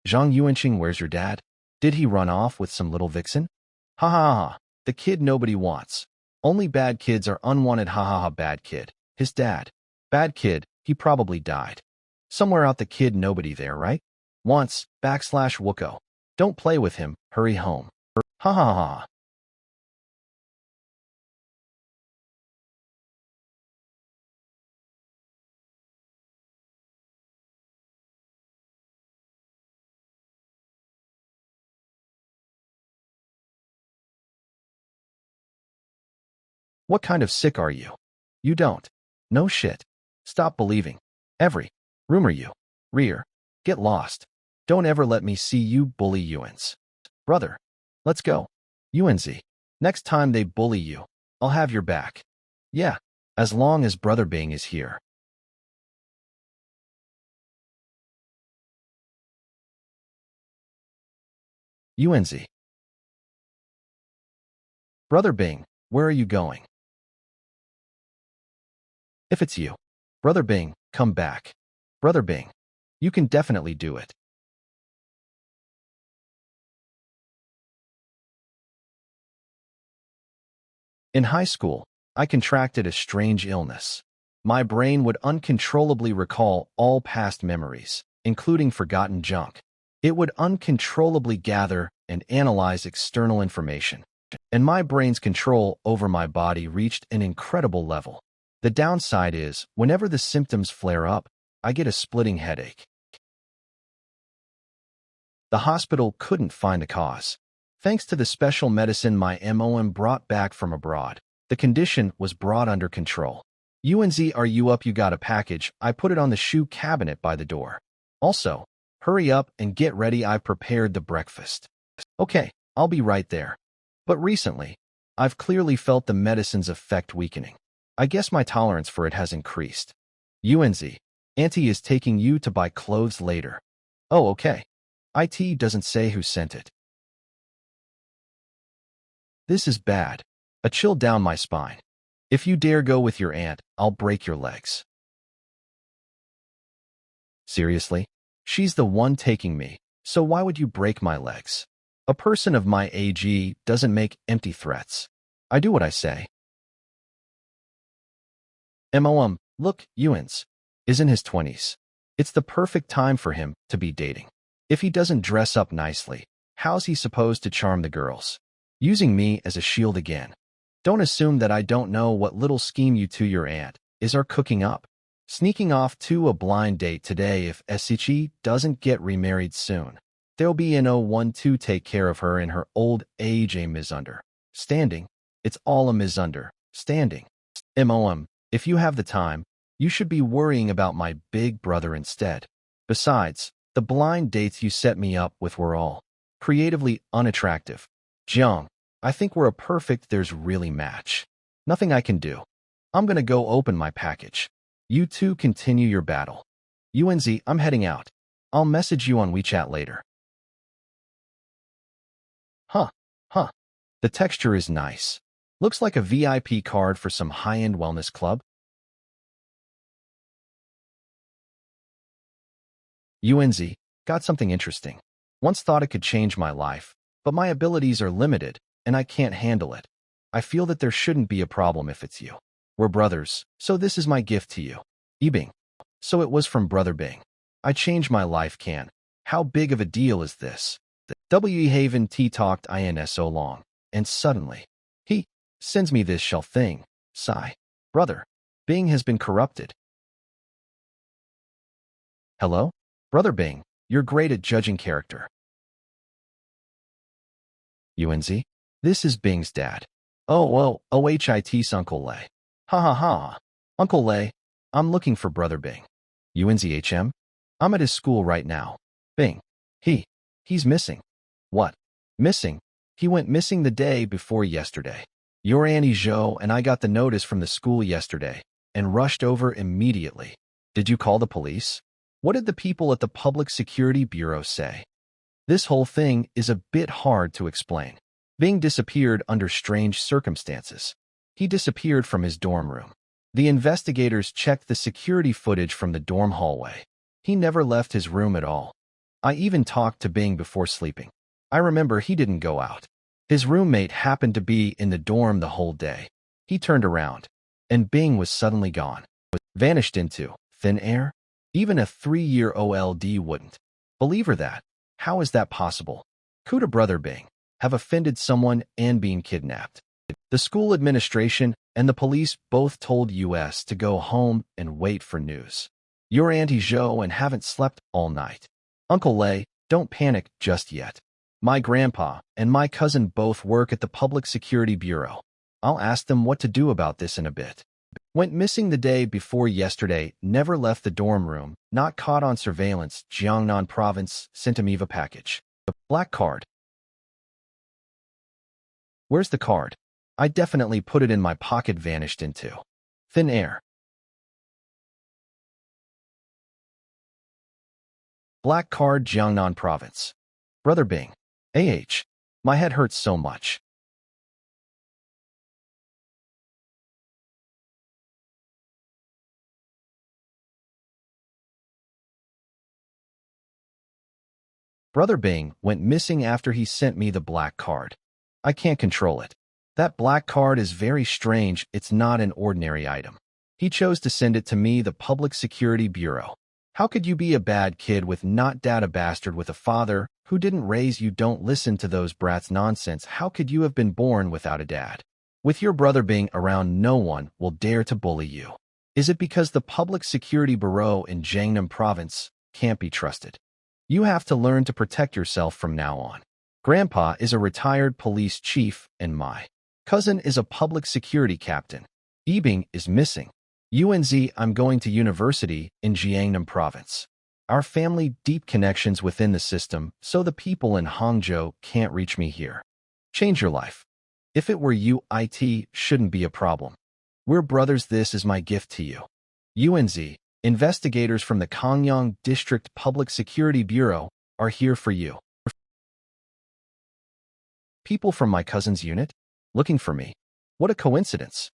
Zhang Yuanqing, where's your dad? Did he run off with some little vixen? Ha ha ha. The kid nobody wants. Only bad kids are unwanted, ha ha ha. Bad kid. His dad. Bad kid, he probably died. Somewhere out the kid nobody there, right? Once, backslash Wooko. Don't play with him, hurry home. Ha ha ha. What kind of sick are you? You don't. No shit. Stop believing. Every. Rumor you. Rear. Get lost. Don't ever let me see you bully Yuans. Brother. Let's go. UNZ. Next time they bully you, I'll have your back. Yeah. As long as Brother Bing is here. UNZ. Brother Bing, where are you going? If it's you. Brother Bing, come back. Brother Bing. You can definitely do it. In high school, I contracted a strange illness. My brain would uncontrollably recall all past memories, including forgotten junk. It would uncontrollably gather and analyze external information. And my brain's control over my body reached an incredible level. The downside is, whenever the symptoms flare up, I get a splitting headache. The hospital couldn't find the cause. Thanks to the special medicine my MOM brought back from abroad, the condition was brought under control. UNZ, are you up? You got a package. I put it on the shoe cabinet by the door. Also, hurry up and get ready. I've prepared the breakfast. Okay, I'll be right there. But recently, I've clearly felt the medicine's effect weakening. I guess my tolerance for it has increased. UNZ, Auntie is taking you to buy clothes later. Oh, okay. IT doesn't say who sent it. This is bad. A chill down my spine. If you dare go with your aunt, I'll break your legs. Seriously? She's the one taking me, so why would you break my legs? A person of my age doesn't make empty threats. I do what I say. MOM, look, Ewan's is in his 20s. It's the perfect time for him to be dating. If he doesn't dress up nicely, how's he supposed to charm the girls? Using me as a shield again. Don't assume that I don't know what little scheme you to your aunt are cooking up. Sneaking off to a blind date today if SCG doesn't get remarried soon. There'll be an 01 to take care of her in her old age. A misunderstanding. It's all a misunderstanding. MOM, if you have the time, you should be worrying about my big brother instead. Besides, the blind dates you set me up with were all creatively unattractive. Jiang, I think we're a perfect there's really match. Nothing I can do. I'm gonna go open my package. You two continue your battle. UNZ, I'm heading out. I'll message you on WeChat later. Huh. The texture is nice. Looks like a VIP card for some high-end wellness club. UNZ, got something interesting. Once thought it could change my life, but my abilities are limited, and I can't handle it. I feel that there shouldn't be a problem if it's you. We're brothers, so this is my gift to you. Ebing. So it was from Brother Bing. I changed my life, can. How big of a deal is this? The W. Haven T talked in so long, and suddenly, he sends me this shell thing. Sigh. Brother. Bing has been corrupted. Hello? Brother Bing, you're great at judging character. UNZ? This is Bing's dad. Oh, OHIT's Uncle Lei. Ha ha ha. Uncle Lei, I'm looking for Brother Bing. UNZHM? I'm at his school right now. Bing. He's missing. What? Missing? He went missing the day before yesterday. Your Auntie Zhou and I got the notice from the school yesterday and rushed over immediately. Did you call the police? What did the people at the Public Security Bureau say? This whole thing is a bit hard to explain. Bing disappeared under strange circumstances. He disappeared from his dorm room. The investigators checked the security footage from the dorm hallway. He never left his room at all. I even talked to Bing before sleeping. I remember he didn't go out. His roommate happened to be in the dorm the whole day. He turned around, and Bing was suddenly gone. Vanished into thin air? Even a 3-year old wouldn't. Believe her that. How is that possible? Could a brother Bing have offended someone and been kidnapped? The school administration and the police both told us to go home and wait for news. You're Auntie Joe and haven't slept all night. Uncle Lei, don't panic just yet. My grandpa and my cousin both work at the Public Security Bureau. I'll ask them what to do about this in a bit. Went missing the day before yesterday, never left the dorm room, not caught on surveillance, Jiangnan Province, sent him Eva package. The black card. Where's the card? I definitely put it in my pocket, vanished into thin air. Black card, Jiangnan Province. Brother Bing. My head hurts so much. Brother Bing went missing after he sent me the black card. I can't control it. That black card is very strange. It's not an ordinary item. He chose to send it to me, the Public Security Bureau. How could you be a bad kid with not dad, a bastard with a father who didn't raise you? Don't listen to those brats' nonsense. How could you have been born without a dad? With your brother Bing around, no one will dare to bully you. Is it because the Public Security Bureau in Jiangnan Province can't be trusted? You have to learn to protect yourself from now on. Grandpa is a retired police chief, and my cousin is a public security captain. Yibing is missing. I'm going to university in Jiangnan Province. Our family deep connections within the system, so the people in Hangzhou can't reach me here. Change your life. If it were you, it shouldn't be a problem. We're brothers. This is my gift to you. Investigators from the Kangyang District Public Security Bureau are here for you. People from my cousin's unit? Looking for me? What a coincidence.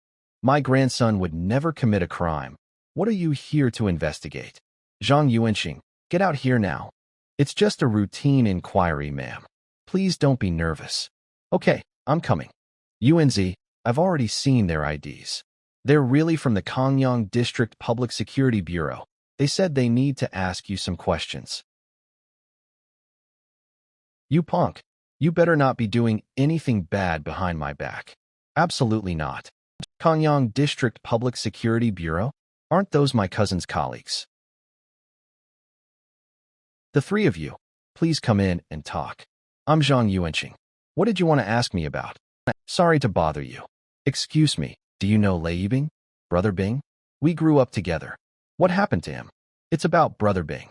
My grandson would never commit a crime. What are you here to investigate? Zhang Yuanxing, get out here now. It's just a routine inquiry, ma'am. Please don't be nervous. Okay, I'm coming. I've already seen their IDs. They're really from the Kangyang District Public Security Bureau. They said they need to ask you some questions. You punk. You better not be doing anything bad behind my back. Absolutely not. Kangyang District Public Security Bureau? Aren't those my cousin's colleagues? The three of you, please come in and talk. I'm Zhang Yuanxing. What did you want to ask me about? Sorry to bother you. Excuse me, do you know Lei Yibing? Brother Bing? We grew up together. What happened to him? It's about Brother Bing.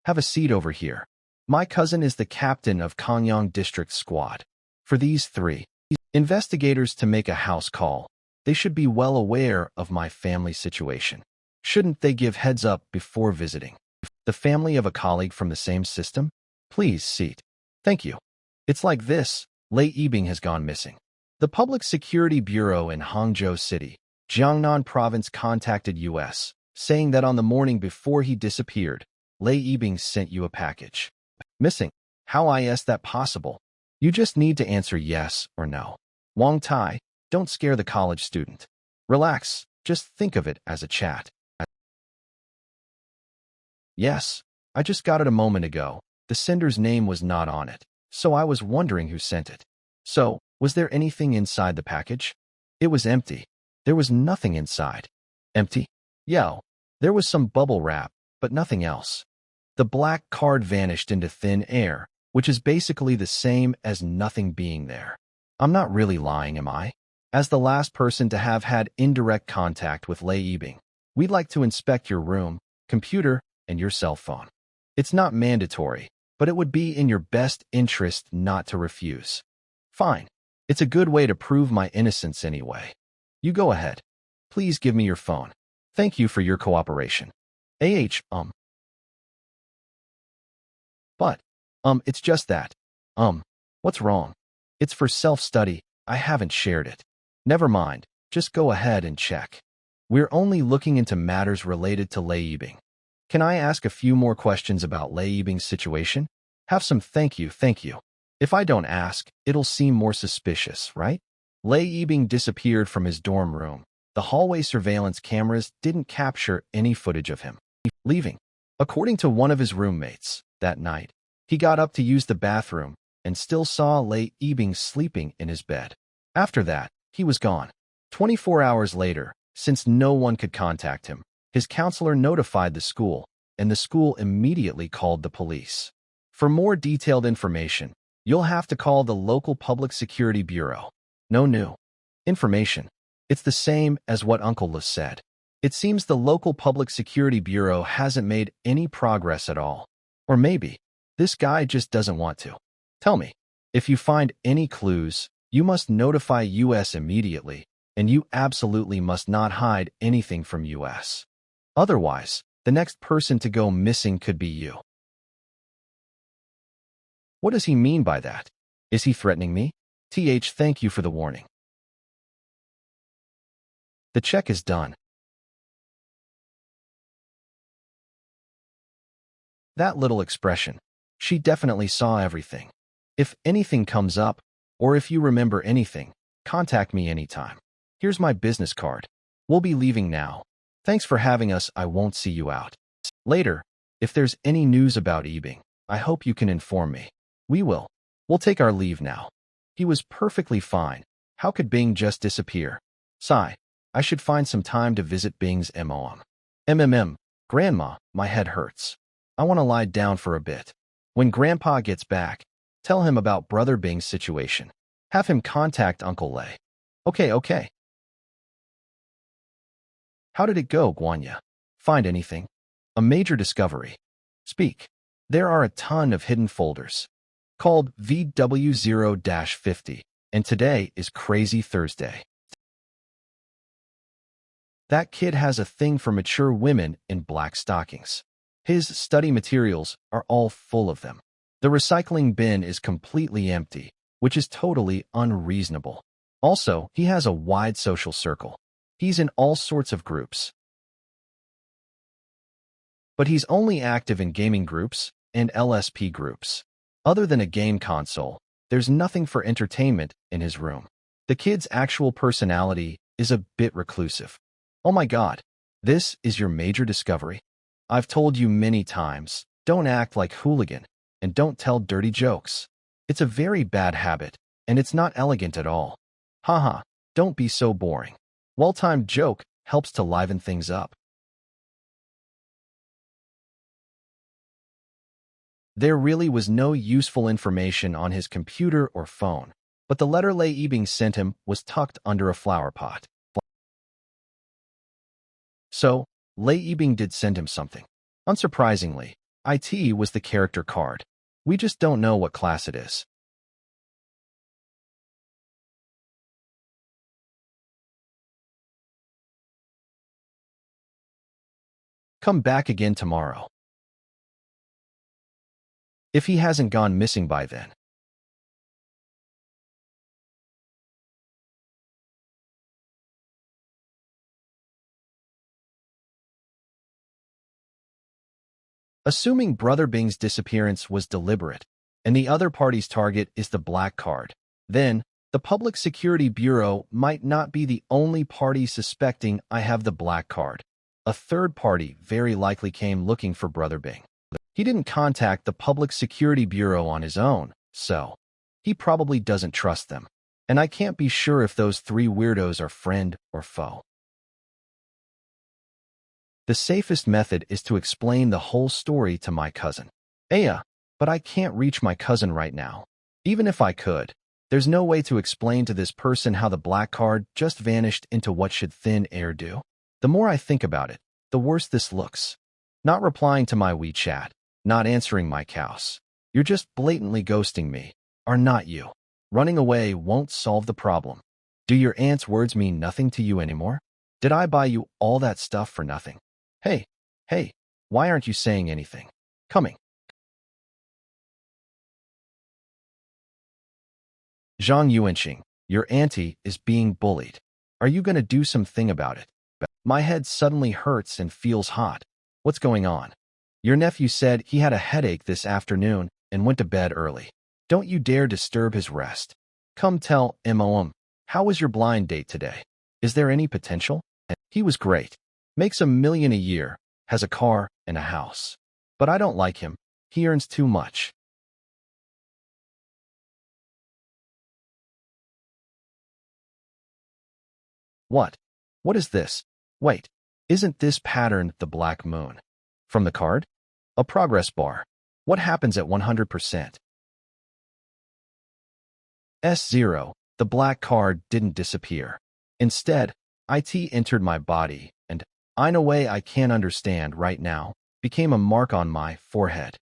Have a seat over here. My cousin is the captain of Kangyang District Squad. For these three investigators to make a house call, they should be well aware of my family situation. Shouldn't they give heads up before visiting? The family of a colleague from the same system? Please seat. Thank you. It's like this. Lei Yibing has gone missing. The Public Security Bureau in Hangzhou City, Jiangnan Province contacted us, saying that on the morning before he disappeared, Lei Yibing sent you a package. Missing? How is that possible? You just need to answer yes or no. Wang Tai, don't scare the college student. Relax, just think of it as a chat. Yes, I just got it a moment ago. The sender's name was not on it, so I was wondering who sent it. So, was there anything inside the package? It was empty. There was nothing inside. Empty? Yeah, there was some bubble wrap, but nothing else. The black card vanished into thin air, which is basically the same as nothing being there. I'm not really lying, am I? As the last person to have had indirect contact with Lei Yibing, we'd like to inspect your room, computer, and your cell phone. It's not mandatory, but it would be in your best interest not to refuse. Fine. It's a good way to prove my innocence anyway. You go ahead. Please give me your phone. Thank you for your cooperation. But, it's just that. What's wrong? It's for self-study. I haven't shared it. Never mind. Just go ahead and check. We're only looking into matters related to Lei Yibing. Can I ask a few more questions about Lei Yibing's situation? Have some thank you. If I don't ask, it'll seem more suspicious, right? Lei Yibing disappeared from his dorm room. The hallway surveillance cameras didn't capture any footage of him leaving. According to one of his roommates, that night, he got up to use the bathroom and still saw Lei Yibing sleeping in his bed. After that, he was gone. 24 hours later, since no one could contact him, his counselor notified the school, and the school immediately called the police. For more detailed information, you'll have to call the local public security bureau. No new information. It's the same as what Uncle Liz said. It seems the local public security bureau hasn't made any progress at all. Or maybe, this guy just doesn't want to. Tell me, if you find any clues, you must notify US immediately, and you absolutely must not hide anything from US. Otherwise, the next person to go missing could be you. What does he mean by that? Is he threatening me? Thank you for the warning. The check is done. That little expression. She definitely saw everything. If anything comes up, or if you remember anything, contact me anytime. Here's my business card. We'll be leaving now. Thanks for having us. I won't see you out. Later, if there's any news about Yibing, I hope you can inform me. We will. We'll take our leave now. He was perfectly fine. How could Bing just disappear? Sigh. I should find some time to visit Bing's mom. Grandma, my head hurts. I want to lie down for a bit. When Grandpa gets back, tell him about Brother Bing's situation. Have him contact Uncle Lei. Okay. How did it go, Guanya? Find anything? A major discovery. Speak. There are a ton of hidden folders. Called VW0-50, and today is Crazy Thursday. That kid has a thing for mature women in black stockings. His study materials are all full of them. The recycling bin is completely empty, which is totally unreasonable. Also, he has a wide social circle. He's in all sorts of groups. But he's only active in gaming groups and LSP groups. Other than a game console, there's nothing for entertainment in his room. The kid's actual personality is a bit reclusive. Oh my God, this is your major discovery? I've told you many times, don't act like hooligan, and don't tell dirty jokes. It's a very bad habit, and it's not elegant at all. Haha, don't be so boring. Well-timed joke helps to liven things up. There really was no useful information on his computer or phone, but the letter Lei Yibing sent him was tucked under a flower pot. So, Lei Yibing did send him something. Unsurprisingly, IT was the character card. We just don't know what class it is. Come back again tomorrow. If he hasn't gone missing by then. Assuming Brother Bing's disappearance was deliberate, and the other party's target is the black card, then the Public Security Bureau might not be the only party suspecting I have the black card. A third party very likely came looking for Brother Bing. He didn't contact the Public Security Bureau on his own, so he probably doesn't trust them. And I can't be sure if those three weirdos are friend or foe. The safest method is to explain the whole story to my cousin. But I can't reach my cousin right now. Even if I could, there's no way to explain to this person how the black card just vanished into what should thin air do. The more I think about it, the worse this looks. Not replying to my WeChat, not answering my cows. You're just blatantly ghosting me, are not you? Running away won't solve the problem. Do your aunt's words mean nothing to you anymore? Did I buy you all that stuff for nothing? Hey, why aren't you saying anything? Coming. Zhang Yuanxing, your auntie is being bullied. Are you going to do something about it? My head suddenly hurts and feels hot. What's going on? Your nephew said he had a headache this afternoon and went to bed early. Don't you dare disturb his rest. Come tell him, how was your blind date today? Is there any potential? And he was great. Makes $1 million a year, has a car and a house. But I don't like him. He earns too much. What? What is this? Wait, isn't this pattern the black moon? From the card? A progress bar. What happens at 100%? S0, the black card didn't disappear. Instead, IT entered my body, and, in a way I can't understand right now, became a mark on my forehead.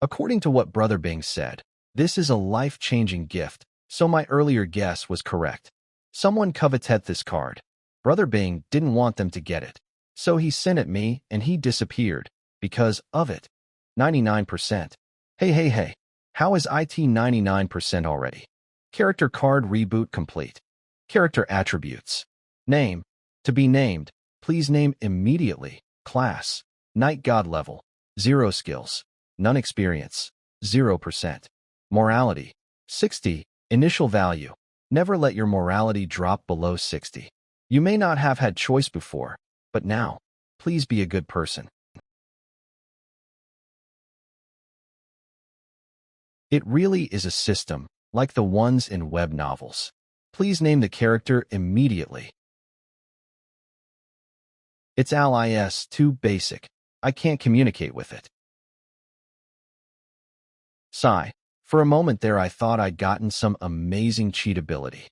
According to what Brother Bing said, this is a life-changing gift, so my earlier guess was correct. Someone coveted this card. Brother Bing didn't want them to get it, so he sent it me and he disappeared because of it. 99%. Hey, how is IT 99% already? Character card reboot complete. Character attributes. Name. To be named, please name immediately. Class. Night God level. 0 skills. None experience. 0%. Morality. 60. Initial value. Never let your morality drop below 60. You may not have had choice before, but now, please be a good person. It really is a system, like the ones in web novels. Please name the character immediately. It's LIS too basic. I can't communicate with it. Sigh. For a moment there I thought I'd gotten some amazing cheat ability.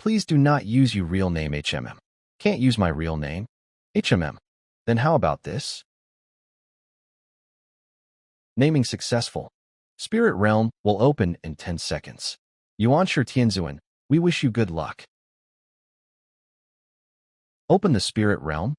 Please do not use your real name HMM. Can't use my real name? HMM. Then how about this? Naming successful. Spirit Realm will open in 10 seconds. Yuanshi Tianzuan, we wish you good luck. Open the Spirit Realm.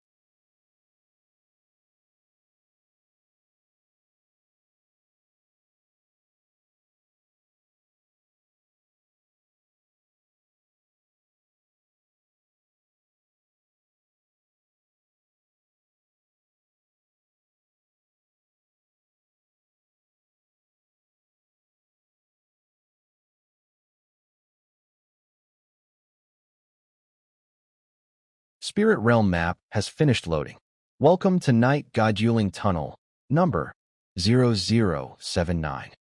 Spirit Realm map has finished loading. Welcome to Night God Yuling Tunnel, number 0079.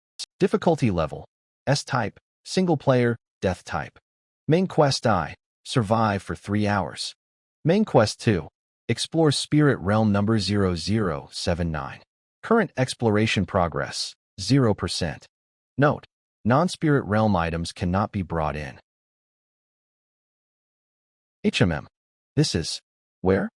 Difficulty level, S-type, single player, death type. Main quest I, survive for 3 hours. Main quest 2, explore Spirit Realm number 0079. Current exploration progress, 0%. Note, non-Spirit Realm items cannot be brought in. HMM. This is where?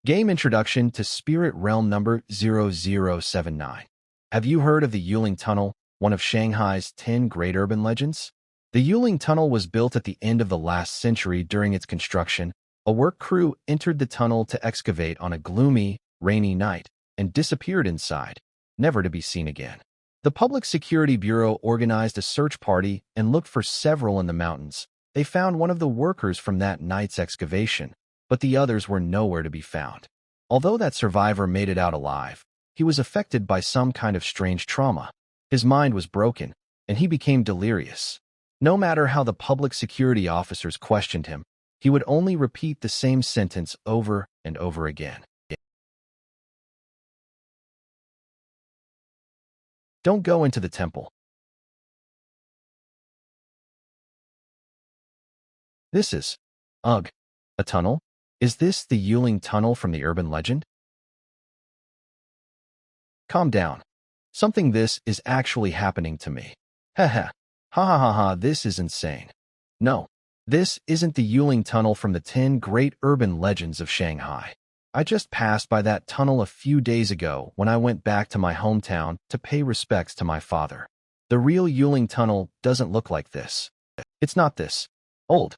Game introduction to Spirit Realm number 0079. Have you heard of the Yuling Tunnel, one of Shanghai's 10 great urban legends? The Yuling Tunnel was built at the end of the last century. During its construction, a work crew entered the tunnel to excavate on a gloomy, rainy night and disappeared inside, never to be seen again. The Public Security Bureau organized a search party and looked for several in the mountains. They found one of the workers from that night's excavation, but the others were nowhere to be found. Although that survivor made it out alive, he was affected by some kind of strange trauma. His mind was broken, and he became delirious. No matter how the public security officers questioned him, he would only repeat the same sentence over and over again. Don't go into the temple. This is, ugh, a tunnel? Is this the Yuling Tunnel from the urban legend? Calm down. Something this is actually happening to me. Heh. Ha, this is insane. No, this isn't the Yuling Tunnel from the 10 great urban legends of Shanghai. I just passed by that tunnel a few days ago when I went back to my hometown to pay respects to my father. The real Yuling Tunnel doesn't look like this. It's not this old.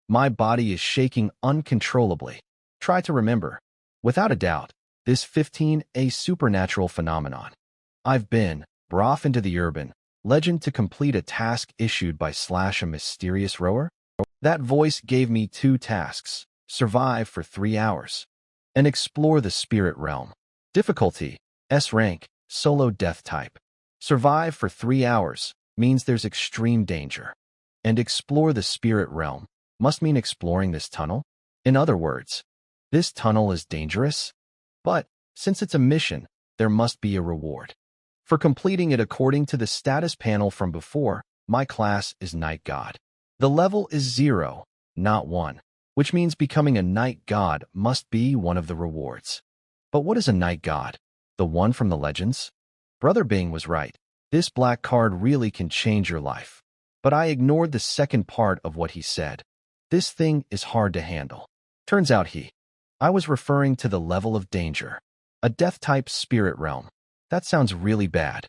My body is shaking uncontrollably. Try to remember. Without a doubt, this 15 a supernatural phenomenon. I've been brought into the urban legend to complete a task issued by / a mysterious rower. That voice gave me 2 tasks. survive for 3 hours, and explore the spirit realm. Difficulty, S rank, solo death type. Survive for 3 hours means there's extreme danger. And explore the spirit realm must mean exploring this tunnel. In other words, this tunnel is dangerous, but since it's a mission, there must be a reward. For completing it according to the status panel from before, my class is Night God. The level is 0, not 1, which means becoming a Night God must be one of the rewards. But what is a Night God? The one from the legends? Brother Bing was right. This black card really can change your life. But I ignored the second part of what he said. This thing is hard to handle. Turns out I was referring to the level of danger. A death-type spirit realm. That sounds really bad.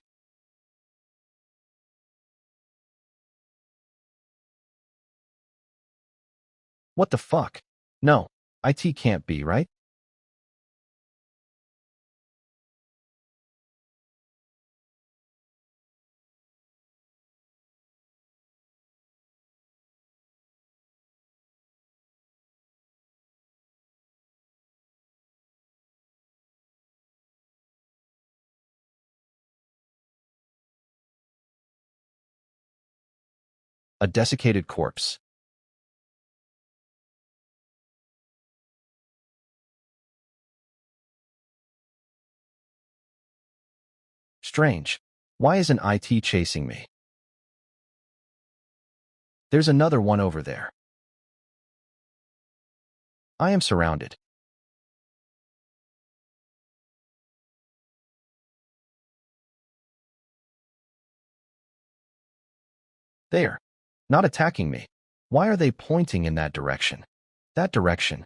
What the fuck? No, IT can't be, right? A desiccated corpse. Strange. Why isn't IT chasing me? There's another one over there. I am surrounded. They are not attacking me. Why are they pointing in that direction? That direction.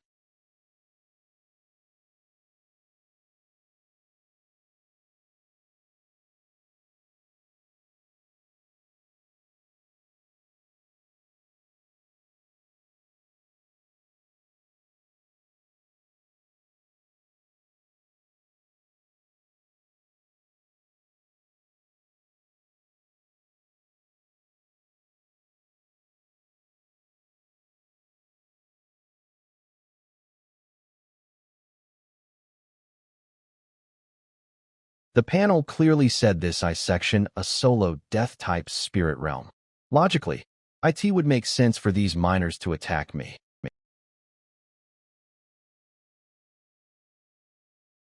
The panel clearly said this I section a solo death-type spirit realm. Logically, IT would make sense for these miners to attack me.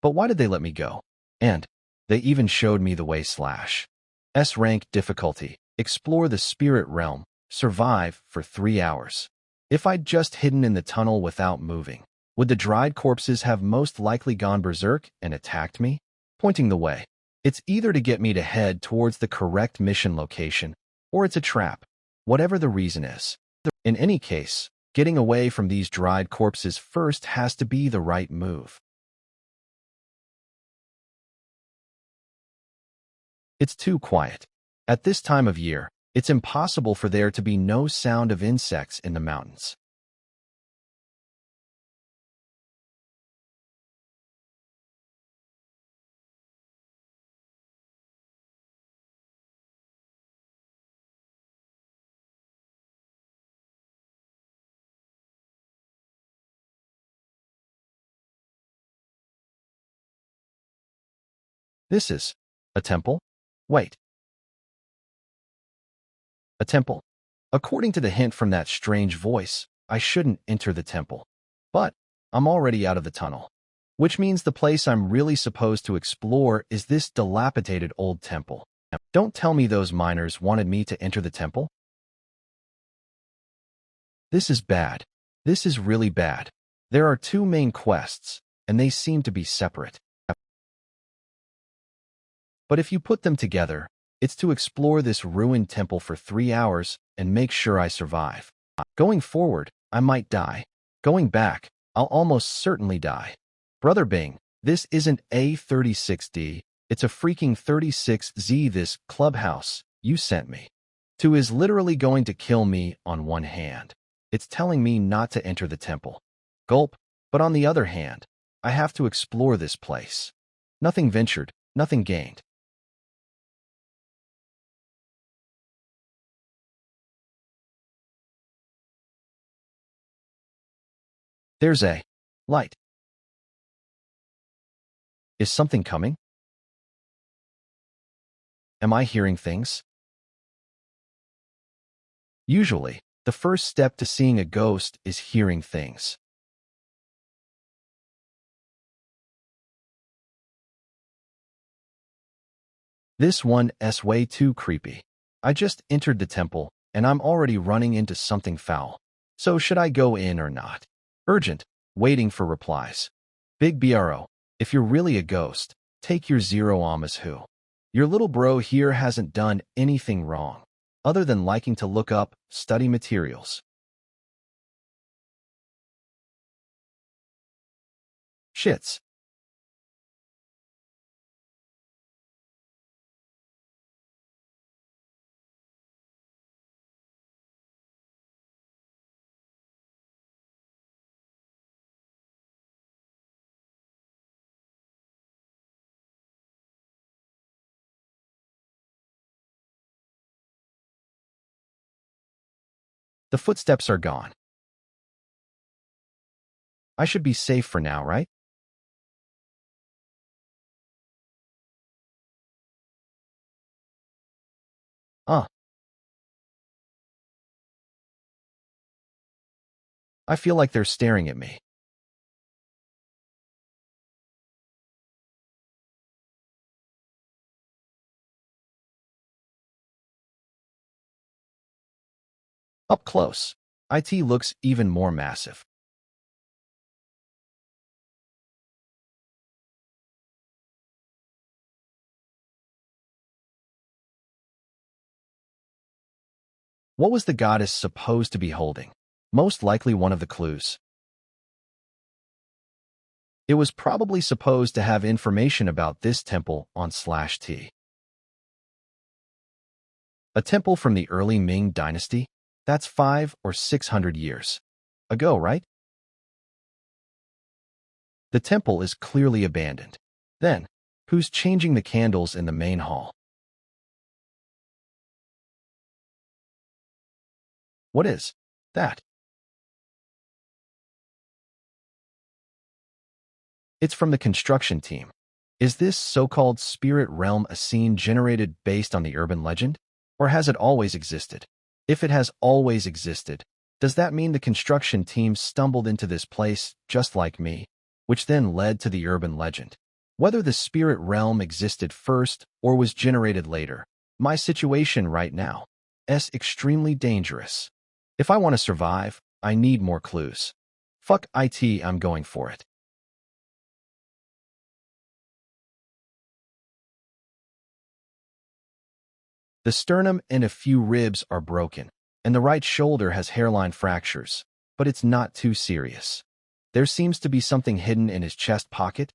But why did they let me go? And they even showed me the way slash. S rank difficulty. Explore the spirit realm. Survive for 3 hours. If I'd just hidden in the tunnel without moving, would the dried corpses have most likely gone berserk and attacked me? Pointing the way. It's either to get me to head towards the correct mission location, or it's a trap, whatever the reason is. In any case, getting away from these dried corpses first has to be the right move. It's too quiet. At this time of year, it's impossible for there to be no sound of insects in the mountains. This is a temple? Wait, a temple? According to the hint from that strange voice, I shouldn't enter the temple. But I'm already out of the tunnel, which means the place I'm really supposed to explore is this dilapidated old temple. Don't tell me those miners wanted me to enter the temple? This is bad. This is really bad. There are two main quests, and they seem to be separate. But if you put them together, it's to explore this ruined temple for 3 hours and make sure I survive. Going forward, I might die. Going back, I'll almost certainly die. Brother Bing, this isn't A36D, it's a freaking 36Z. This clubhouse you sent me to is literally going to kill me on one hand. It's telling me not to enter the temple. Gulp, but on the other hand, I have to explore this place. Nothing ventured, nothing gained. There's a light. Is something coming? Am I hearing things? Usually, the first step to seeing a ghost is hearing things. This one's way too creepy. I just entered the temple, and I'm already running into something foul. So should I go in or not? Urgent, waiting for replies. Big bro, if you're really a ghost, take your zero amas who. Your little bro here hasn't done anything wrong, other than liking to look up, study materials. Shits. The footsteps are gone. I should be safe for now, right? Uh, I feel like they're staring at me. Up close, IT looks even more massive. What was the goddess supposed to be holding? Most likely one of the clues. It was probably supposed to have information about this temple on /t. A temple from the early Ming dynasty? That's 500 or 600 years ago, right? The temple is clearly abandoned. Then, who's changing the candles in the main hall? What is that? It's from the construction team. Is this so-called spirit realm a scene generated based on the urban legend? Or has it always existed? If it has always existed, does that mean the construction team stumbled into this place just like me, which then led to the urban legend? Whether the spirit realm existed first or was generated later, my situation right now is extremely dangerous. If I want to survive, I need more clues. Fuck IT, I'm going for it. The sternum and a few ribs are broken, and the right shoulder has hairline fractures, but it's not too serious. There seems to be something hidden in his chest pocket.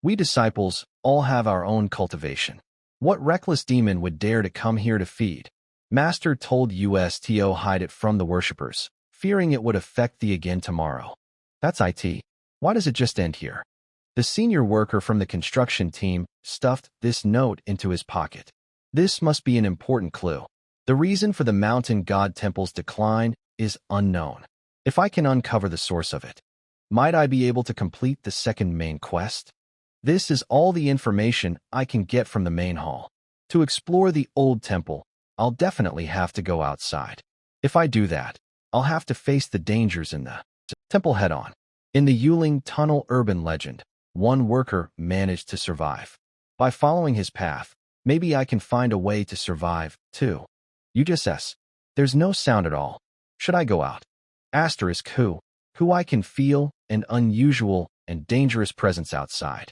We disciples all have our own cultivation. What reckless demon would dare to come here to feed? Master told us to hide it from the worshippers, fearing it would affect thee again tomorrow. That's IT. Why does it just end here? The senior worker from the construction team stuffed this note into his pocket. This must be an important clue. The reason for the mountain god temple's decline is unknown. If I can uncover the source of it, might I be able to complete the second main quest? This is all the information I can get from the main hall. To explore the old temple, I'll definitely have to go outside. If I do that, I'll have to face the dangers in the temple head-on. In the Yuling Tunnel urban legend, one worker managed to survive. By following his path, maybe I can find a way to survive, too. You just says, there's no sound at all. Should I go out? Asterisk who I can feel an unusual and dangerous presence outside.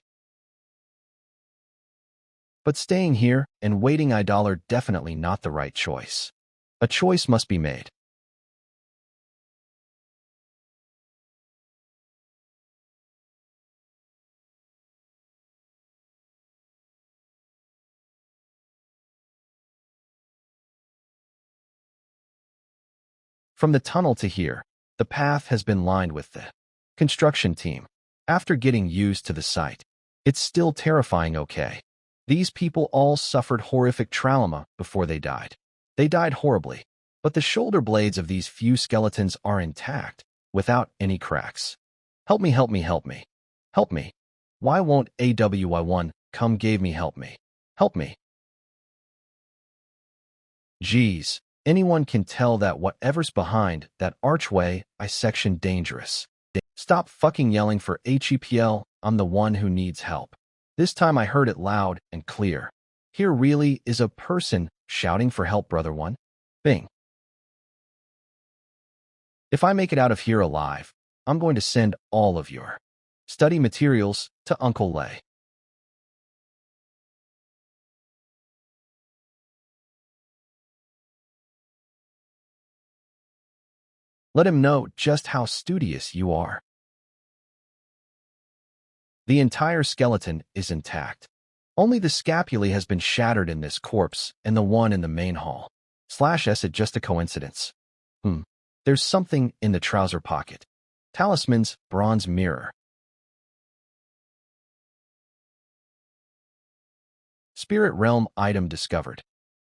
But staying here and waiting $1 definitely not the right choice. A choice must be made. From the tunnel to here, the path has been lined with the construction team. After getting used to the site, it's still terrifying, okay? These people all suffered horrific trauma before they died. They died horribly, but the shoulder blades of these few skeletons are intact, without any cracks. Help me, help me, help me. Help me. Why won't AWI1 come gave me help me? Help me. Geez, anyone can tell that whatever's behind that archway I section dangerous. Stop fucking yelling for HEPL, I'm the one who needs help. This time I heard it loud and clear. Here really is a person shouting for help, brother one. Bing. If I make it out of here alive, I'm going to send all of your study materials to Uncle Lay. Let him know just how studious you are. The entire skeleton is intact. Only the scapulae has been shattered in this corpse and the one in the main hall. /S it just a coincidence. There's something in the trouser pocket. Talisman's bronze mirror. Spirit realm item discovered.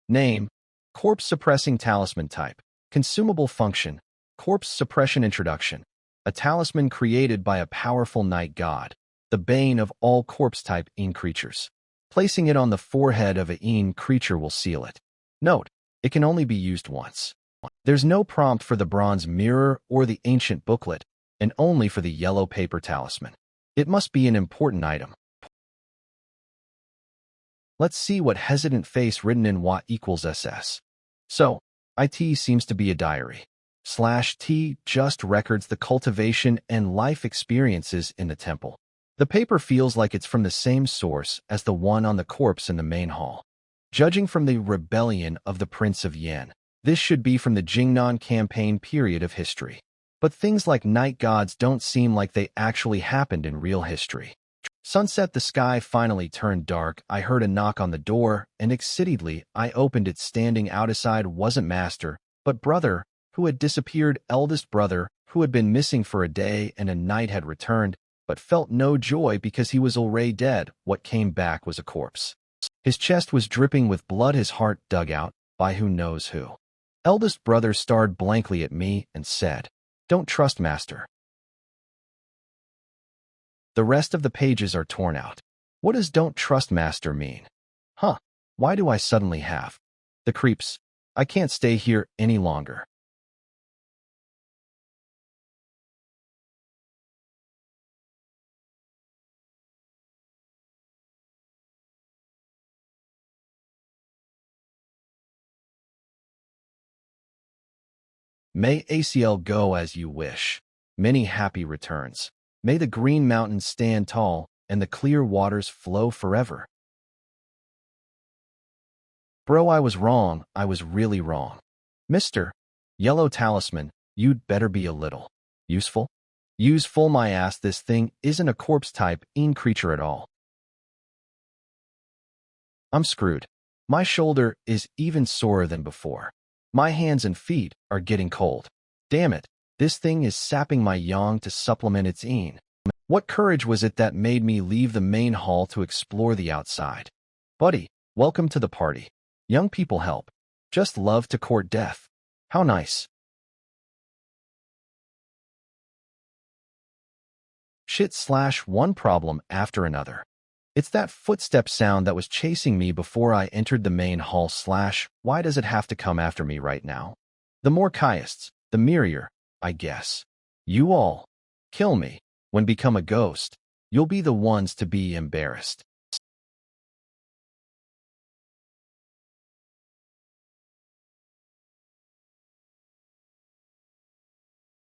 Name, corpse suppressing talisman type. Consumable function, corpse suppression introduction. A talisman created by a powerful night god, the bane of all corpse-type Een creatures. Placing it on the forehead of a Een creature will seal it. Note, it can only be used once. There's no prompt for the bronze mirror or the ancient booklet, and only for the yellow paper talisman. It must be an important item. Let's see what hesitant face written in Wa equals SS. So, IT seems to be a diary. /T just records the cultivation and life experiences in the temple. The paper feels like it's from the same source as the one on the corpse in the main hall. Judging from the rebellion of the Prince of Yan, this should be from the Jingnan campaign period of history. But things like night gods don't seem like they actually happened in real history. Sunset, the sky finally turned dark. I heard a knock on the door, and excitedly I opened it. Standing outside wasn't master, but brother, who had disappeared. Eldest brother, who had been missing for a day and a night, had returned, but felt no joy because he was already dead. What came back was a corpse. His chest was dripping with blood, his heart dug out by who knows who. Eldest brother stared blankly at me and said, "Don't trust master." The rest of the pages are torn out. What does "don't trust master" mean? Why do I suddenly have the creeps? I can't stay here any longer. May ACL go as you wish. Many happy returns. May the green mountains stand tall and the clear waters flow forever. Bro, I was wrong. I was really wrong. Mr. Yellow Talisman, you'd better be a little useful. Useful my ass, this thing isn't a corpse-type Een creature at all. I'm screwed. My shoulder is even sorer than before. My hands and feet are getting cold. Damn it, this thing is sapping my yang to supplement its Een. What courage was it that made me leave the main hall to explore the outside? Buddy, welcome to the party. Young people help. Just love to court death. How nice. Shit/one problem after another. It's that footstep sound that was chasing me before I entered the main hall / why does it have to come after me right now? The more kaists, the merrier, I guess. You all kill me. When become a ghost, you'll be the ones to be embarrassed.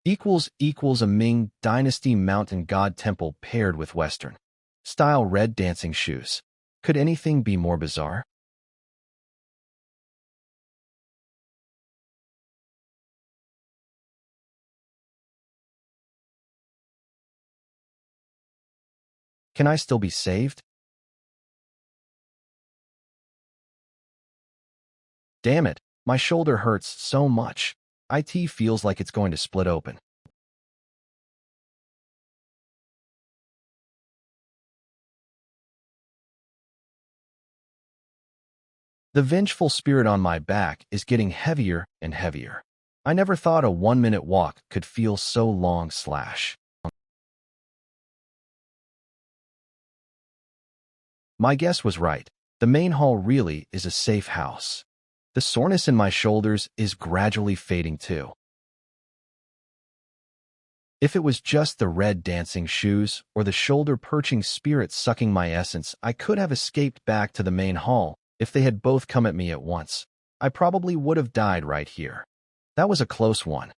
Equals a Ming Dynasty mountain god temple paired with Western style red dancing shoes. Could anything be more bizarre? Can I still be saved? Damn it, my shoulder hurts so much. IT feels like it's going to split open. The vengeful spirit on my back is getting heavier and heavier. I never thought a 1-minute walk could feel so long slash. My guess was right. The main hall really is a safe house. The soreness in my shoulders is gradually fading too. If it was just the red dancing shoes or the shoulder-perching spirit sucking my essence, I could have escaped back to the main hall. If they had both come at me at once, I probably would have died right here. That was a close one.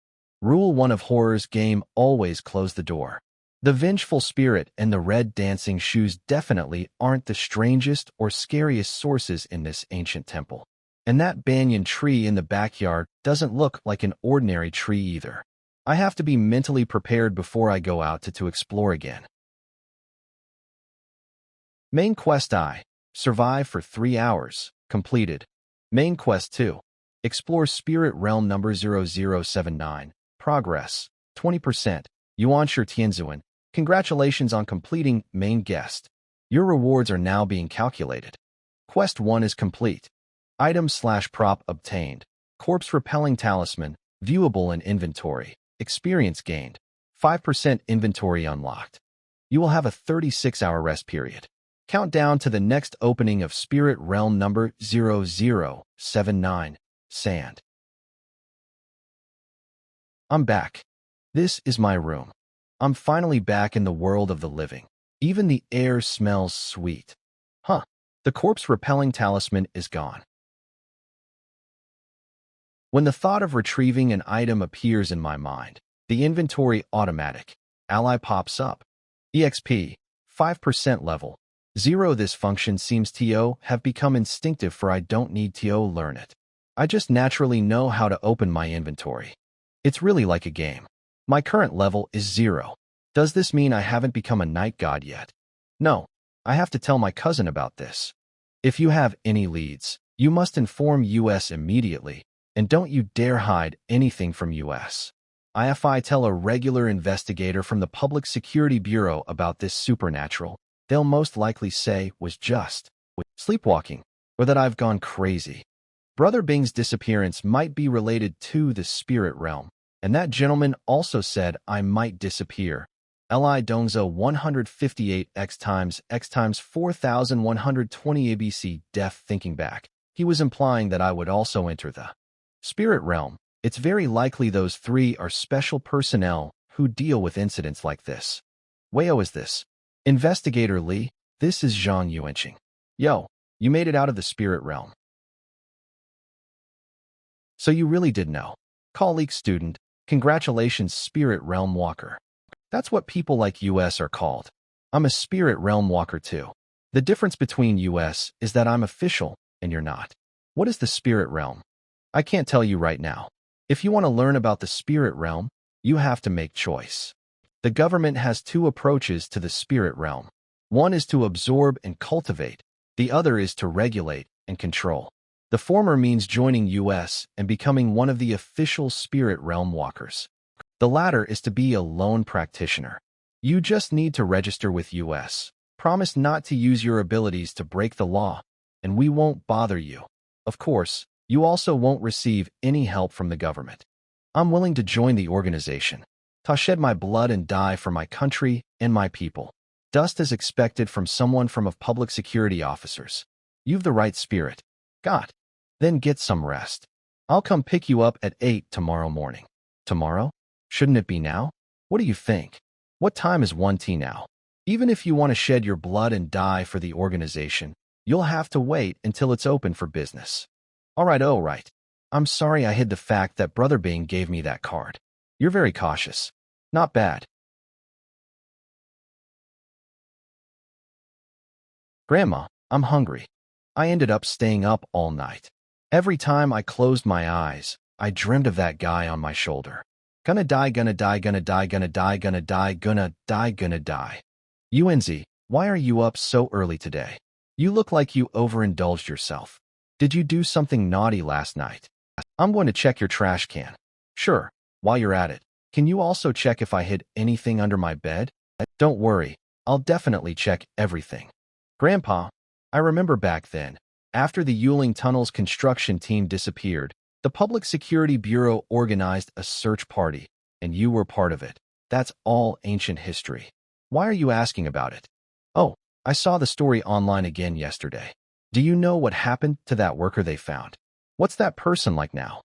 Rule 1 of horror's game: always close the door. The vengeful spirit and the red dancing shoes definitely aren't the strangest or scariest sources in this ancient temple. And that banyan tree in the backyard doesn't look like an ordinary tree either. I have to be mentally prepared before I go out to explore again. Main Quest I. Survive for 3 hours. Completed. Main Quest 2. Explore Spirit Realm number 0079. Progress. 20%. Yuanshi Tianzuan. Congratulations on completing Main Guest. Your rewards are now being calculated. Quest 1 is complete. Item/prop obtained. Corpse Repelling Talisman. Viewable in inventory. Experience gained. 5% inventory unlocked. You will have a 36-hour rest period. Countdown to the next opening of Spirit Realm number 0079. Sand. I'm back. This is my room. I'm finally back in the world of the living. Even the air smells sweet. Huh. The corpse repelling talisman is gone. When the thought of retrieving an item appears in my mind, the inventory automatic ally pops up. EXP 5% level 0. This function seems to have become instinctive, for I don't need to learn it. I just naturally know how to open my inventory. It's really like a game. My current level is 0. Does this mean I haven't become a night god yet? No. I have to tell my cousin about this. If you have any leads, you must inform US immediately, and don't you dare hide anything from US. If I tell a regular investigator from the Public Security Bureau about this supernatural, they'll most likely say was just sleepwalking, or that I've gone crazy. Brother Bing's disappearance might be related to the spirit realm, and that gentleman also said I might disappear. Li Dongzo 158 x times 4120 ABC. Def thinking back, he was implying that I would also enter the spirit realm. It's very likely those three are special personnel who deal with incidents like this. Wayo is this. Investigator Lee, this is Zhang Yuanqing. Yo, you made it out of the spirit realm. So you really did know. Colleague student, congratulations spirit realm walker. That's what people like US are called. I'm a spirit realm walker too. The difference between US is that I'm official and you're not. What is the spirit realm? I can't tell you right now. If you want to learn about the spirit realm, you have to make choice. The government has two approaches to the spirit realm. One is to absorb and cultivate. The other is to regulate and control. The former means joining US and becoming one of the official spirit realm walkers. The latter is to be a lone practitioner. You just need to register with US. Promise not to use your abilities to break the law, and we won't bother you. Of course, you also won't receive any help from the government. I'm willing to join the organization, to shed my blood and die for my country and my people. Just as expected from someone from public security officers. You've the right spirit. Got. Then get some rest. I'll come pick you up at 8 tomorrow morning. Tomorrow? Shouldn't it be now? What do you think? What time is 1 now? Even if you want to shed your blood and die for the organization, you'll have to wait until it's open for business. All right. I'm sorry I hid the fact that Brother Bing gave me that card. You're very cautious. Not bad. Grandma, I'm hungry. I ended up staying up all night. Every time I closed my eyes, I dreamed of that guy on my shoulder. Gonna die, gonna die, gonna die, gonna die, gonna die, gonna die, gonna die. UNZ, why are you up so early today? You look like you overindulged yourself. Did you do something naughty last night? I'm going to check your trash can. Sure, while you're at it, can you also check if I hid anything under my bed? Don't worry, I'll definitely check everything. Grandpa, I remember back then, after the Yuling Tunnel's construction team disappeared, The Public Security Bureau organized a search party, and you were part of it. That's all ancient history. Why are you asking about it? Oh, I saw the story online again yesterday. Do you know what happened to that worker they found? What's that person like now?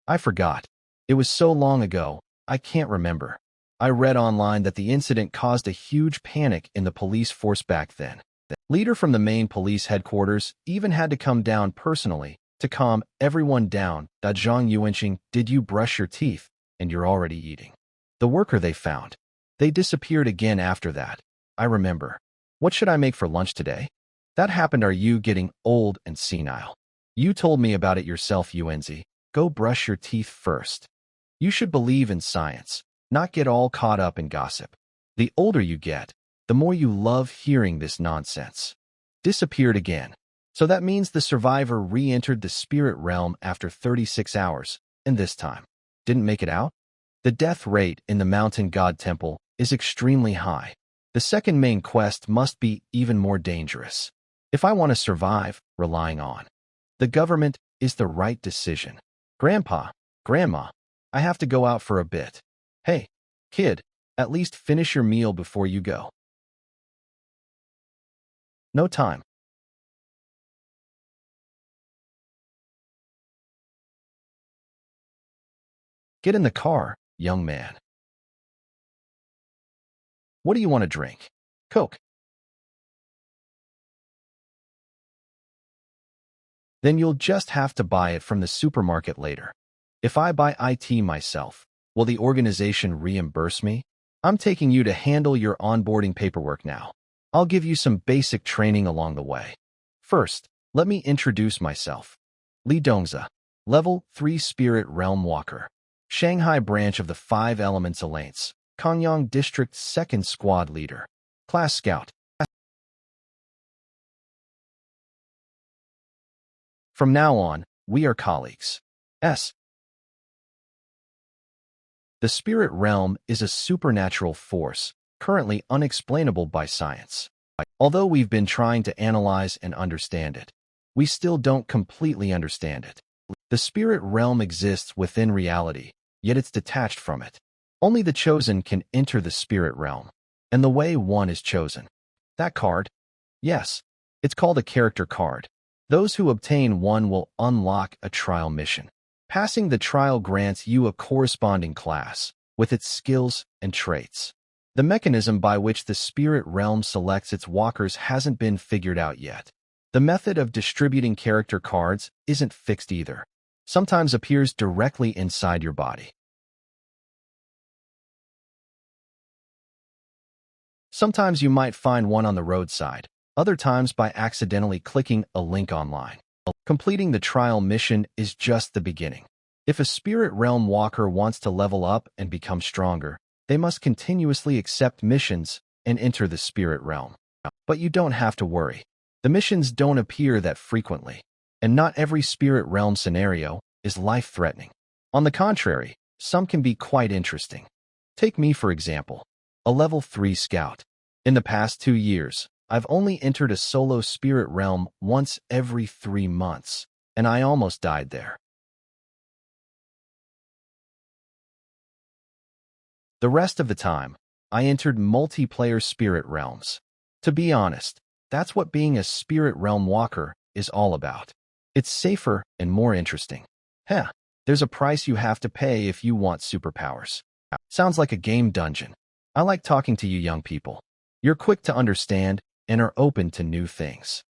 I forgot. It was so long ago, I can't remember. I read online that the incident caused a huge panic in the police force back then. The leader from the main police headquarters even had to come down personally to calm everyone down. That Zhang Yuanxing, did you brush your teeth? And you're already eating. The worker they found. They disappeared again after that. I remember. What should I make for lunch today? That happened. Are you getting old and senile? You told me about it yourself, Yuanzi. Go brush your teeth first. You should believe in science, not get all caught up in gossip. The older you get, the more you love hearing this nonsense. Disappeared again. So that means the survivor re-entered the spirit realm after 36 hours, and this time didn't make it out? The death rate in the mountain god temple is extremely high. The second main quest must be even more dangerous. If I want to survive, relying on the government is the right decision. Grandpa, Grandma, I have to go out for a bit. Hey, kid, at least finish your meal before you go. No time. Get in the car, young man. What do you want to drink? Coke. Then you'll just have to buy it from the supermarket later. If I buy IT myself, will the organization reimburse me? I'm taking you to handle your onboarding paperwork now. I'll give you some basic training along the way. First, let me introduce myself. Li Dongza, Level 3 Spirit Realm Walker. Shanghai branch of the 5 Elements Alliance. Kanyang District 2nd Squad Leader. Class Scout. From now on, we are colleagues. S. The spirit realm is a supernatural force, currently unexplainable by science. Although we've been trying to analyze and understand it, we still don't completely understand it. The spirit realm exists within reality, yet it's detached from it. Only the chosen can enter the spirit realm, and the way one is chosen. That card? Yes, it's called a character card. Those who obtain one will unlock a trial mission. Passing the trial grants you a corresponding class, with its skills and traits. The mechanism by which the spirit realm selects its walkers hasn't been figured out yet. The method of distributing character cards isn't fixed either. Sometimes appears directly inside your body. Sometimes you might find one on the roadside, other times by accidentally clicking a link online. Completing the trial mission is just the beginning. If a spirit realm walker wants to level up and become stronger, they must continuously accept missions and enter the spirit realm. But you don't have to worry. The missions don't appear that frequently, and not every spirit realm scenario is life-threatening. On the contrary, some can be quite interesting. Take me, for example, a level 3 scout. In the past 2 years, I've only entered a solo spirit realm once every 3 months, and I almost died there. The rest of the time, I entered multiplayer spirit realms. To be honest, that's what being a spirit realm walker is all about. It's safer and more interesting. Heh, there's a price you have to pay if you want superpowers. Sounds like a game dungeon. I like talking to you young people. You're quick to understand and are open to new things.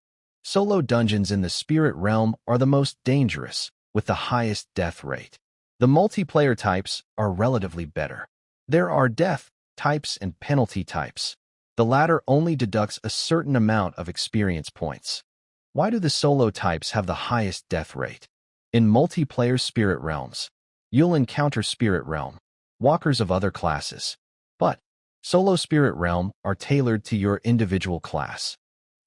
Solo dungeons in the spirit realm are the most dangerous, with the highest death rate. The multiplayer types are relatively better. There are death types and penalty types. The latter only deducts a certain amount of experience points. Why do the solo types have the highest death rate? In multiplayer spirit realms, you'll encounter spirit realm walkers of other classes, but solo spirit realm are tailored to your individual class.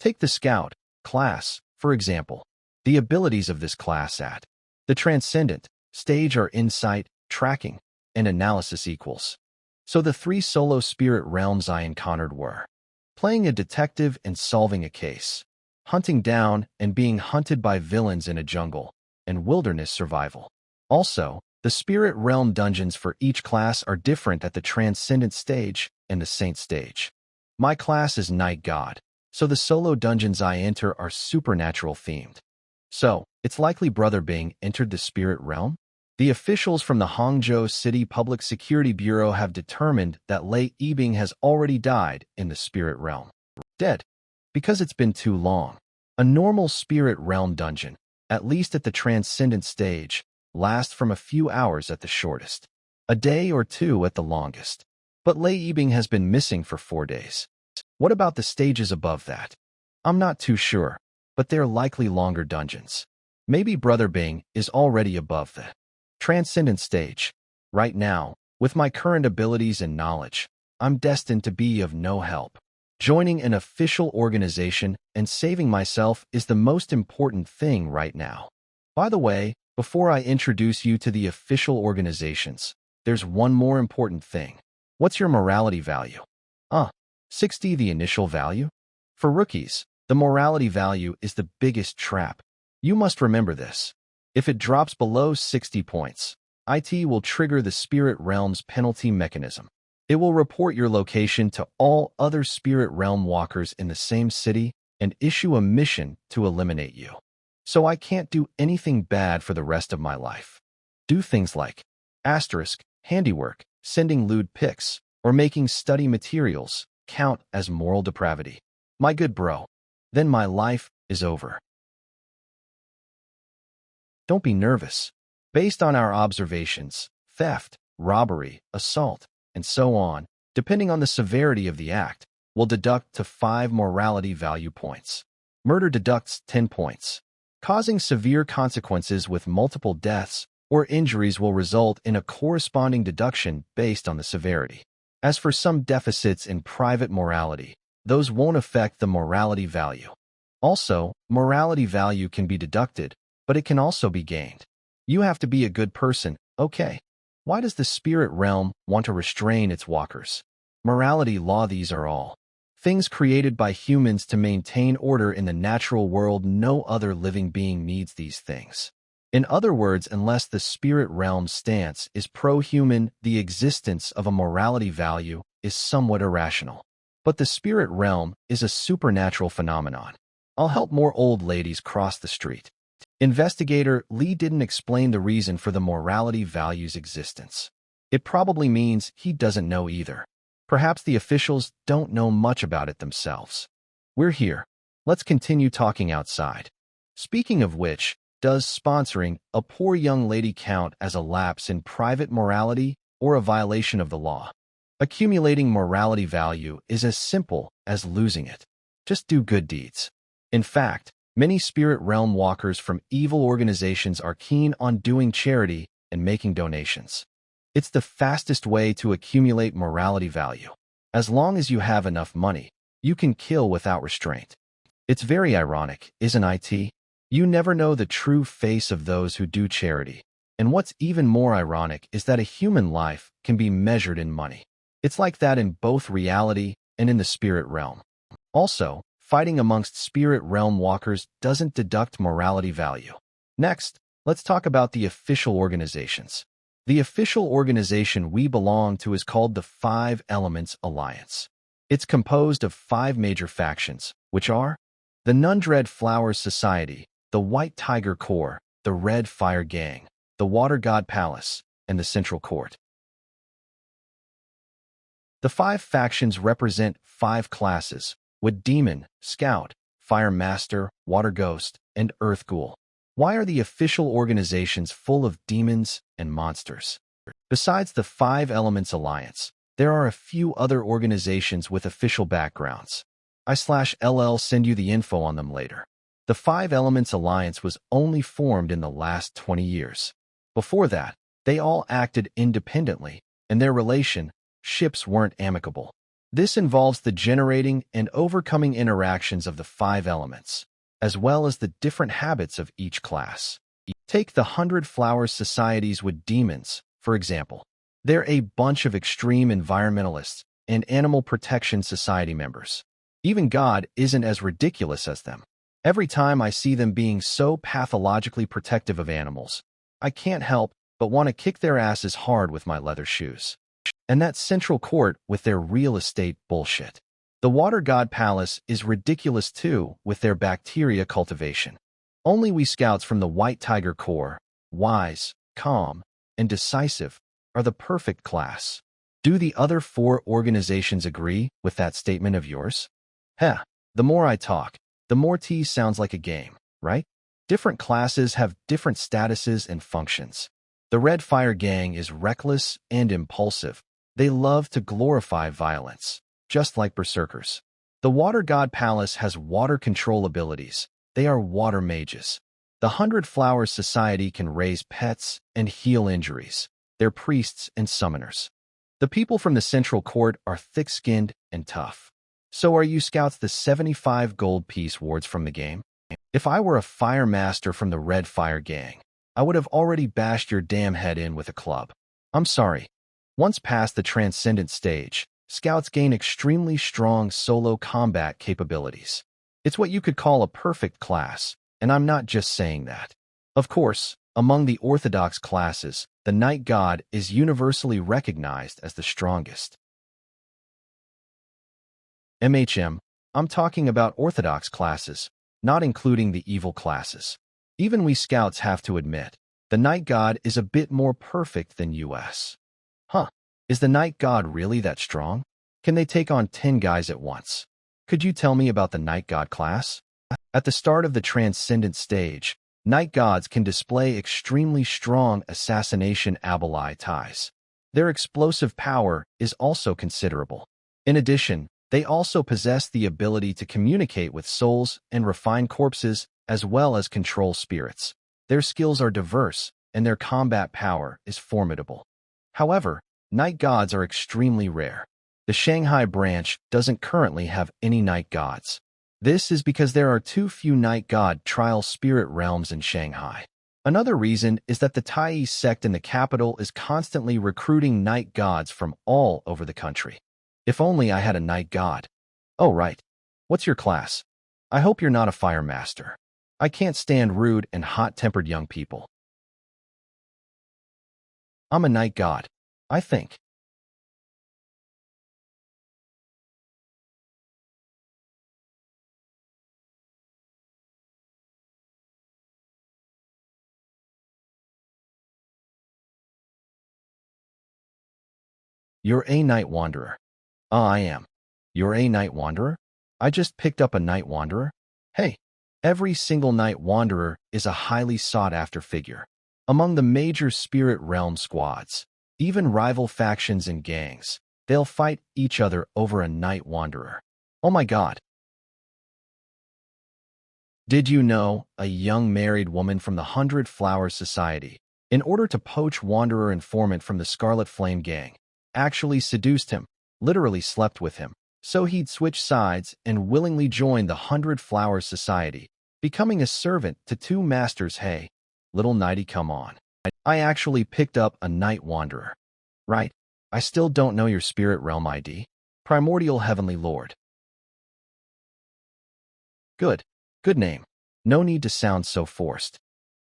Take the scout class, for example. The abilities of this class at the transcendent stage are insight, tracking, and analysis equals. So the 3 solo spirit realms I encountered were playing a detective and solving a case, hunting down and being hunted by villains in a jungle, and wilderness survival. Also, the Spirit Realm dungeons for each class are different at the Transcendent stage and the Saint stage. My class is Night God, so the solo dungeons I enter are supernatural themed. So, it's likely Brother Bing entered the Spirit Realm? The officials from the Hangzhou City Public Security Bureau have determined that Lei Yibing has already died in the Spirit Realm. Dead. Because it's been too long. A normal Spirit Realm dungeon, at least at the Transcendent stage, lasts from a few hours at the shortest. A day or two at the longest. But Lei Yibing has been missing for 4 days. What about the stages above that? I'm not too sure, but they're likely longer dungeons. Maybe Brother Bing is already above the Transcendent stage. Right now, with my current abilities and knowledge, I'm destined to be of no help. Joining an official organization and saving myself is the most important thing right now. By the way, before I introduce you to the official organizations, there's one more important thing. What's your morality value? 60 the initial value? For rookies, the morality value is the biggest trap. You must remember this. If it drops below 60 points, IT will trigger the Spirit Realm's penalty mechanism. It will report your location to all other Spirit Realm walkers in the same city and issue a mission to eliminate you. So I can't do anything bad for the rest of my life. Do things like handiwork, sending lewd pics, or making study materials count as moral depravity. My good bro, then my life is over. Don't be nervous. Based on our observations, theft, robbery, assault, and so on, depending on the severity of the act, will deduct to 5 morality value points. Murder deducts 10 points. Causing severe consequences with multiple deaths or injuries will result in a corresponding deduction based on the severity. As for some deficits in private morality, those won't affect the morality value. Also, morality value can be deducted, but it can also be gained. You have to be a good person, okay? Why does the Spirit Realm want to restrain its walkers? Morality law. These are all things created by humans to maintain order in the natural world. No other living being needs these things. In other words, unless the Spirit Realm's stance is pro-human, the existence of a morality value is somewhat irrational. But the Spirit Realm is a supernatural phenomenon. I'll help more old ladies cross the street. Investigator Lee didn't explain the reason for the morality value's existence. It probably means he doesn't know either. Perhaps the officials don't know much about it themselves. We're here. Let's continue talking outside. Speaking of which, does sponsoring a poor young lady count as a lapse in private morality or a violation of the law? Accumulating morality value is as simple as losing it. Just do good deeds. In fact, many Spirit Realm walkers from evil organizations are keen on doing charity and making donations. It's the fastest way to accumulate morality value. As long as you have enough money, you can kill without restraint. It's very ironic, isn't it? You never know the true face of those who do charity. And what's even more ironic is that a human life can be measured in money. It's like that in both reality and in the Spirit Realm. Also, fighting amongst Spirit Realm walkers doesn't deduct morality value. Next, let's talk about the official organizations. The official organization we belong to is called the Five Elements Alliance. It's composed of 5 major factions, which are the Nundred Flowers Society, the White Tiger Corps, the Red Fire Gang, the Water God Palace, and the Central Court. The 5 factions represent 5 classes: Wood Demon, Scout, Fire Master, Water Ghost, and Earth Ghoul. Why are the official organizations full of demons and monsters? Besides the 5 Elements Alliance, there are a few other organizations with official backgrounds. I/LL send you the info on them later. The 5 Elements Alliance was only formed in the last 20 years. Before that, they all acted independently, and their relationships weren't amicable. This involves the generating and overcoming interactions of the 5 elements, as well as the different habits of each class. Take the 100 Flowers Societies with demons, for example. They're a bunch of extreme environmentalists and animal protection society members. Even God isn't as ridiculous as them. Every time I see them being so pathologically protective of animals, I can't help but want to kick their asses hard with my leather shoes. And that central court with their real estate bullshit. The Water God Palace is ridiculous too with their bacteria cultivation. Only we scouts from the White Tiger Corps, wise, calm, and decisive, are the perfect class. Do the other 4 organizations agree with that statement of yours? Heh, the more I talk, the more T sounds like a game, right? Different classes have different statuses and functions. The Red Fire Gang is reckless and impulsive. They love to glorify violence, just like berserkers. The Water God Palace has water control abilities. They are water mages. The 100 Flowers Society can raise pets and heal injuries. They're priests and summoners. The people from the Central Court are thick-skinned and tough. So are you scouts the 75 gold piece wards from the game? If I were a fire master from the Red Fire Gang, I would have already bashed your damn head in with a club. I'm sorry. Once past the Transcendent stage, scouts gain extremely strong solo combat capabilities. It's what you could call a perfect class, and I'm not just saying that. Of course, among the orthodox classes, the Night God is universally recognized as the strongest. I'm talking about orthodox classes, not including the evil classes. Even we scouts have to admit, the Night God is a bit more perfect than us. Huh, is the Night God really that strong? Can they take on 10 guys at once? Could you tell me about the Night God class? At the start of the Transcendent stage, Night Gods can display extremely strong assassination abilities. Their explosive power is also considerable. In addition, they also possess the ability to communicate with souls and refine corpses as well as control spirits. Their skills are diverse, and their combat power is formidable. However, Night Gods are extremely rare. The Shanghai branch doesn't currently have any Night Gods. This is because there are too few Night God trial spirit realms in Shanghai. Another reason is that the Tai sect in the capital is constantly recruiting Night Gods from all over the country. If only I had a Night God. Oh, right. What's your class? I hope you're not a fire master. I can't stand rude and hot-tempered young people. I'm a Night God, I think. You're a Night Wanderer. I am. You're a Night Wanderer? I just picked up a Night Wanderer? Hey, every single Night Wanderer is a highly sought-after figure. Among the major spirit realm squads, even rival factions and gangs, they'll fight each other over a Night Wanderer. Oh my god. Did you know a young married woman from the 100 Flowers Society, in order to poach Wanderer informant from the Scarlet Flame gang, actually seduced him, literally slept with him, so he'd switch sides and willingly join the 100 Flowers Society, becoming a servant to 2 masters? Hey, little Nighty, come on. I actually picked up a Night Wanderer. Right, I still don't know your spirit realm ID. Primordial Heavenly Lord. Good. Good name. No need to sound so forced.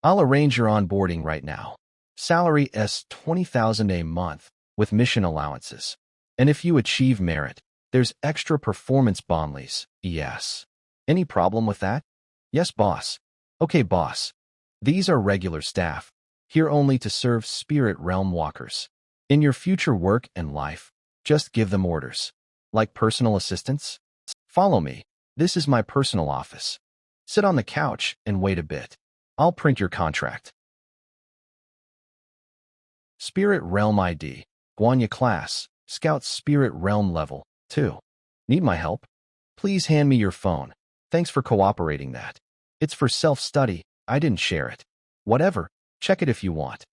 I'll arrange your onboarding right now. Salary is 20,000 a month, with mission allowances. And if you achieve merit, there's extra performance bonus. Yes. Any problem with that? Yes, boss. Okay, boss. These are regular staff, here only to serve spirit realm walkers. In your future work and life, just give them orders. Like personal assistants? Follow me. This is my personal office. Sit on the couch and wait a bit. I'll print your contract. Spirit Realm ID. Guanya class. Scout Spirit Realm level 2. Need my help? Please hand me your phone. Thanks for cooperating that. It's for self-study. I didn't share it. Whatever. Check it if you want.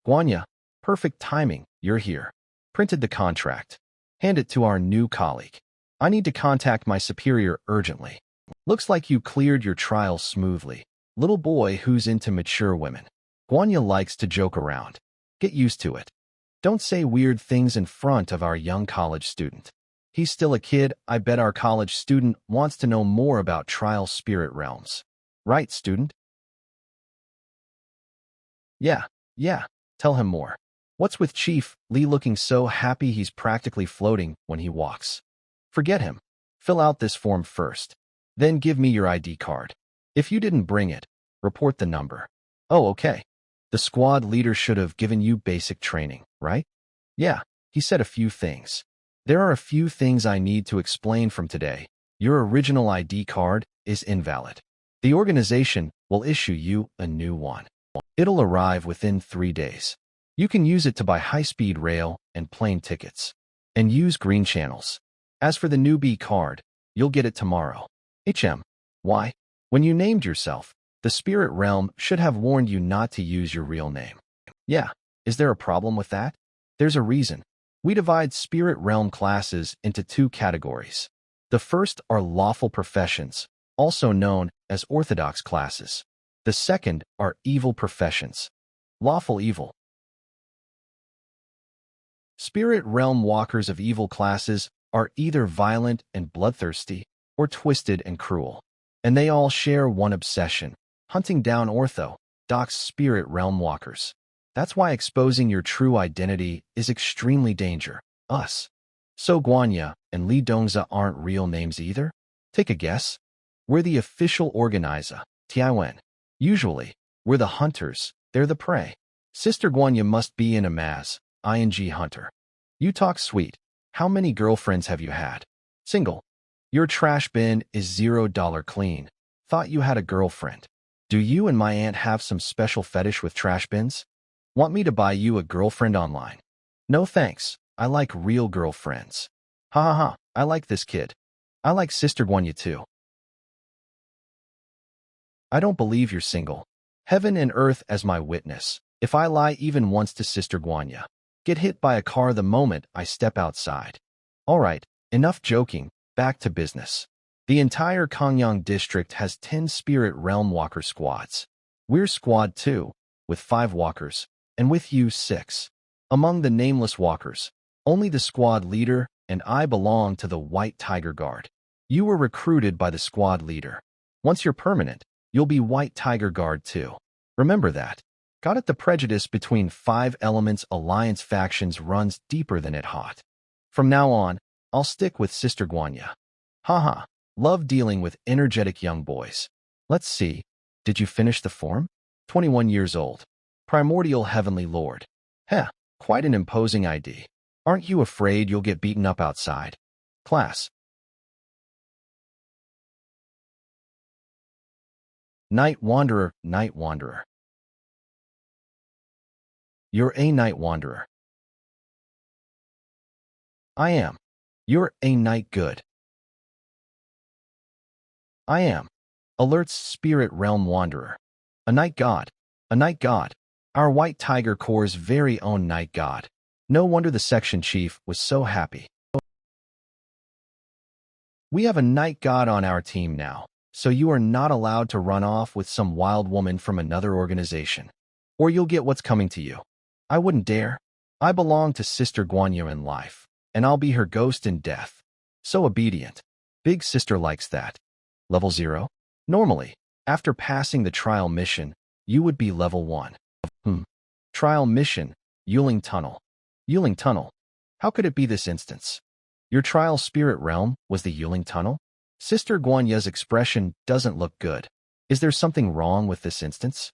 Guanya. Perfect timing. You're here. Printed the contract. Hand it to our new colleague. I need to contact my superior urgently. Looks like you cleared your trial smoothly. Little boy who's into mature women. Guanya likes to joke around. Get used to it. Don't say weird things in front of our young college student. He's still a kid. I bet our college student wants to know more about trial spirit realms. Right, student? Yeah. Tell him more. What's with Chief Lee looking so happy he's practically floating when he walks? Forget him. Fill out this form first. Then give me your ID card. If you didn't bring it, report the number. Oh, okay. The squad leader should have given you basic training, right? Yeah, he said a few things. There are a few things I need to explain from today. Your original ID card is invalid. The organization will issue you a new one. It'll arrive within 3 days. You can use it to buy high-speed rail and plane tickets. And use green channels. As for the newbie card, you'll get it tomorrow. Why? When you named yourself, the spirit realm should have warned you not to use your real name. Yeah, is there a problem with that? There's a reason. We divide spirit realm classes into 2 categories. The first are lawful professions, also known as orthodox classes. The second are evil professions. Lawful evil. Spirit realm walkers of evil classes are either violent and bloodthirsty or twisted and cruel. And they all share one obsession: hunting down orthodox spirit realm walkers. That's why exposing your true identity is extremely dangerous. So Guanya and Li Dongza aren't real names either? Take a guess. We're the official organizer, Tiawen. Usually, we're the hunters, they're the prey. Sister Guanya must be in a ing hunter. You talk sweet. How many girlfriends have you had? Single. Your trash bin is $0 clean. Thought you had a girlfriend. Do you and my aunt have some special fetish with trash bins? Want me to buy you a girlfriend online? No thanks. I like real girlfriends. Ha ha ha, I like this kid. I like Sister Guanya too. I don't believe you're single. Heaven and earth as my witness. If I lie even once to Sister Guanya, get hit by a car the moment I step outside. All right, enough joking, back to business. The entire Kongyang district has 10 spirit realm walker squads. We're squad 2, with 5 walkers, and with you 6. Among the nameless walkers, only the squad leader and I belong to the White Tiger Guard. You were recruited by the squad leader. Once you're permanent, you'll be White Tiger Guard too. Remember that. Got it? The prejudice between 5 elements alliance factions runs deeper than it hot. From now on, I'll stick with Sister Guanya. Haha, love dealing with energetic young boys. Let's see, did you finish the form? 21 years old. Primordial Heavenly Lord. Heh, quite an imposing ID. Aren't you afraid you'll get beaten up outside? Class. Night Wanderer, Night Wanderer. You're a night wanderer. I am. You're a night good. I am. Alert's spirit realm wanderer. A night god. A night god. Our White Tiger Corps' very own night god. No wonder the section chief was so happy. We have a night god on our team now, so you are not allowed to run off with some wild woman from another organization. Or you'll get what's coming to you. I wouldn't dare. I belong to Sister Guanya in life, and I'll be her ghost in death. So obedient. Big sister likes that. Level 0? Normally, after passing the trial mission, you would be level 1. Trial mission, Yuling Tunnel. Yuling Tunnel. How could it be this instance? Your trial spirit realm was the Yuling Tunnel? Sister Guanya's expression doesn't look good. Is there something wrong with this instance?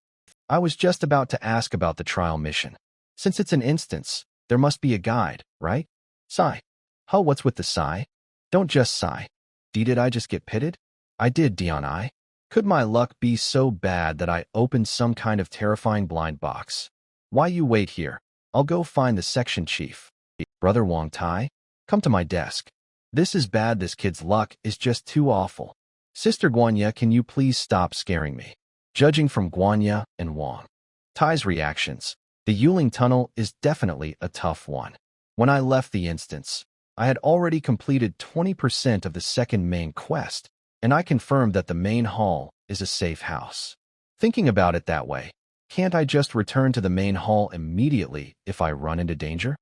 I was just about to ask about the trial mission. Since it's an instance, there must be a guide, right? Sigh. Huh, what's with the sigh? Don't just sigh. Did I just get pitted? I did, Dion I. Could my luck be so bad that I opened some kind of terrifying blind box? Why you wait here? I'll go find the section chief. Brother Wong Tai, come to my desk. This is bad. This kid's luck is just too awful. Sister Guanya, can you please stop scaring me? Judging from Guanya and Wong Tai's reactions, the Yuling Tunnel is definitely a tough one. When I left the instance, I had already completed 20% of the second main quest, and I confirmed that the main hall is a safe house. Thinking about it that way, can't I just return to the main hall immediately if I run into danger?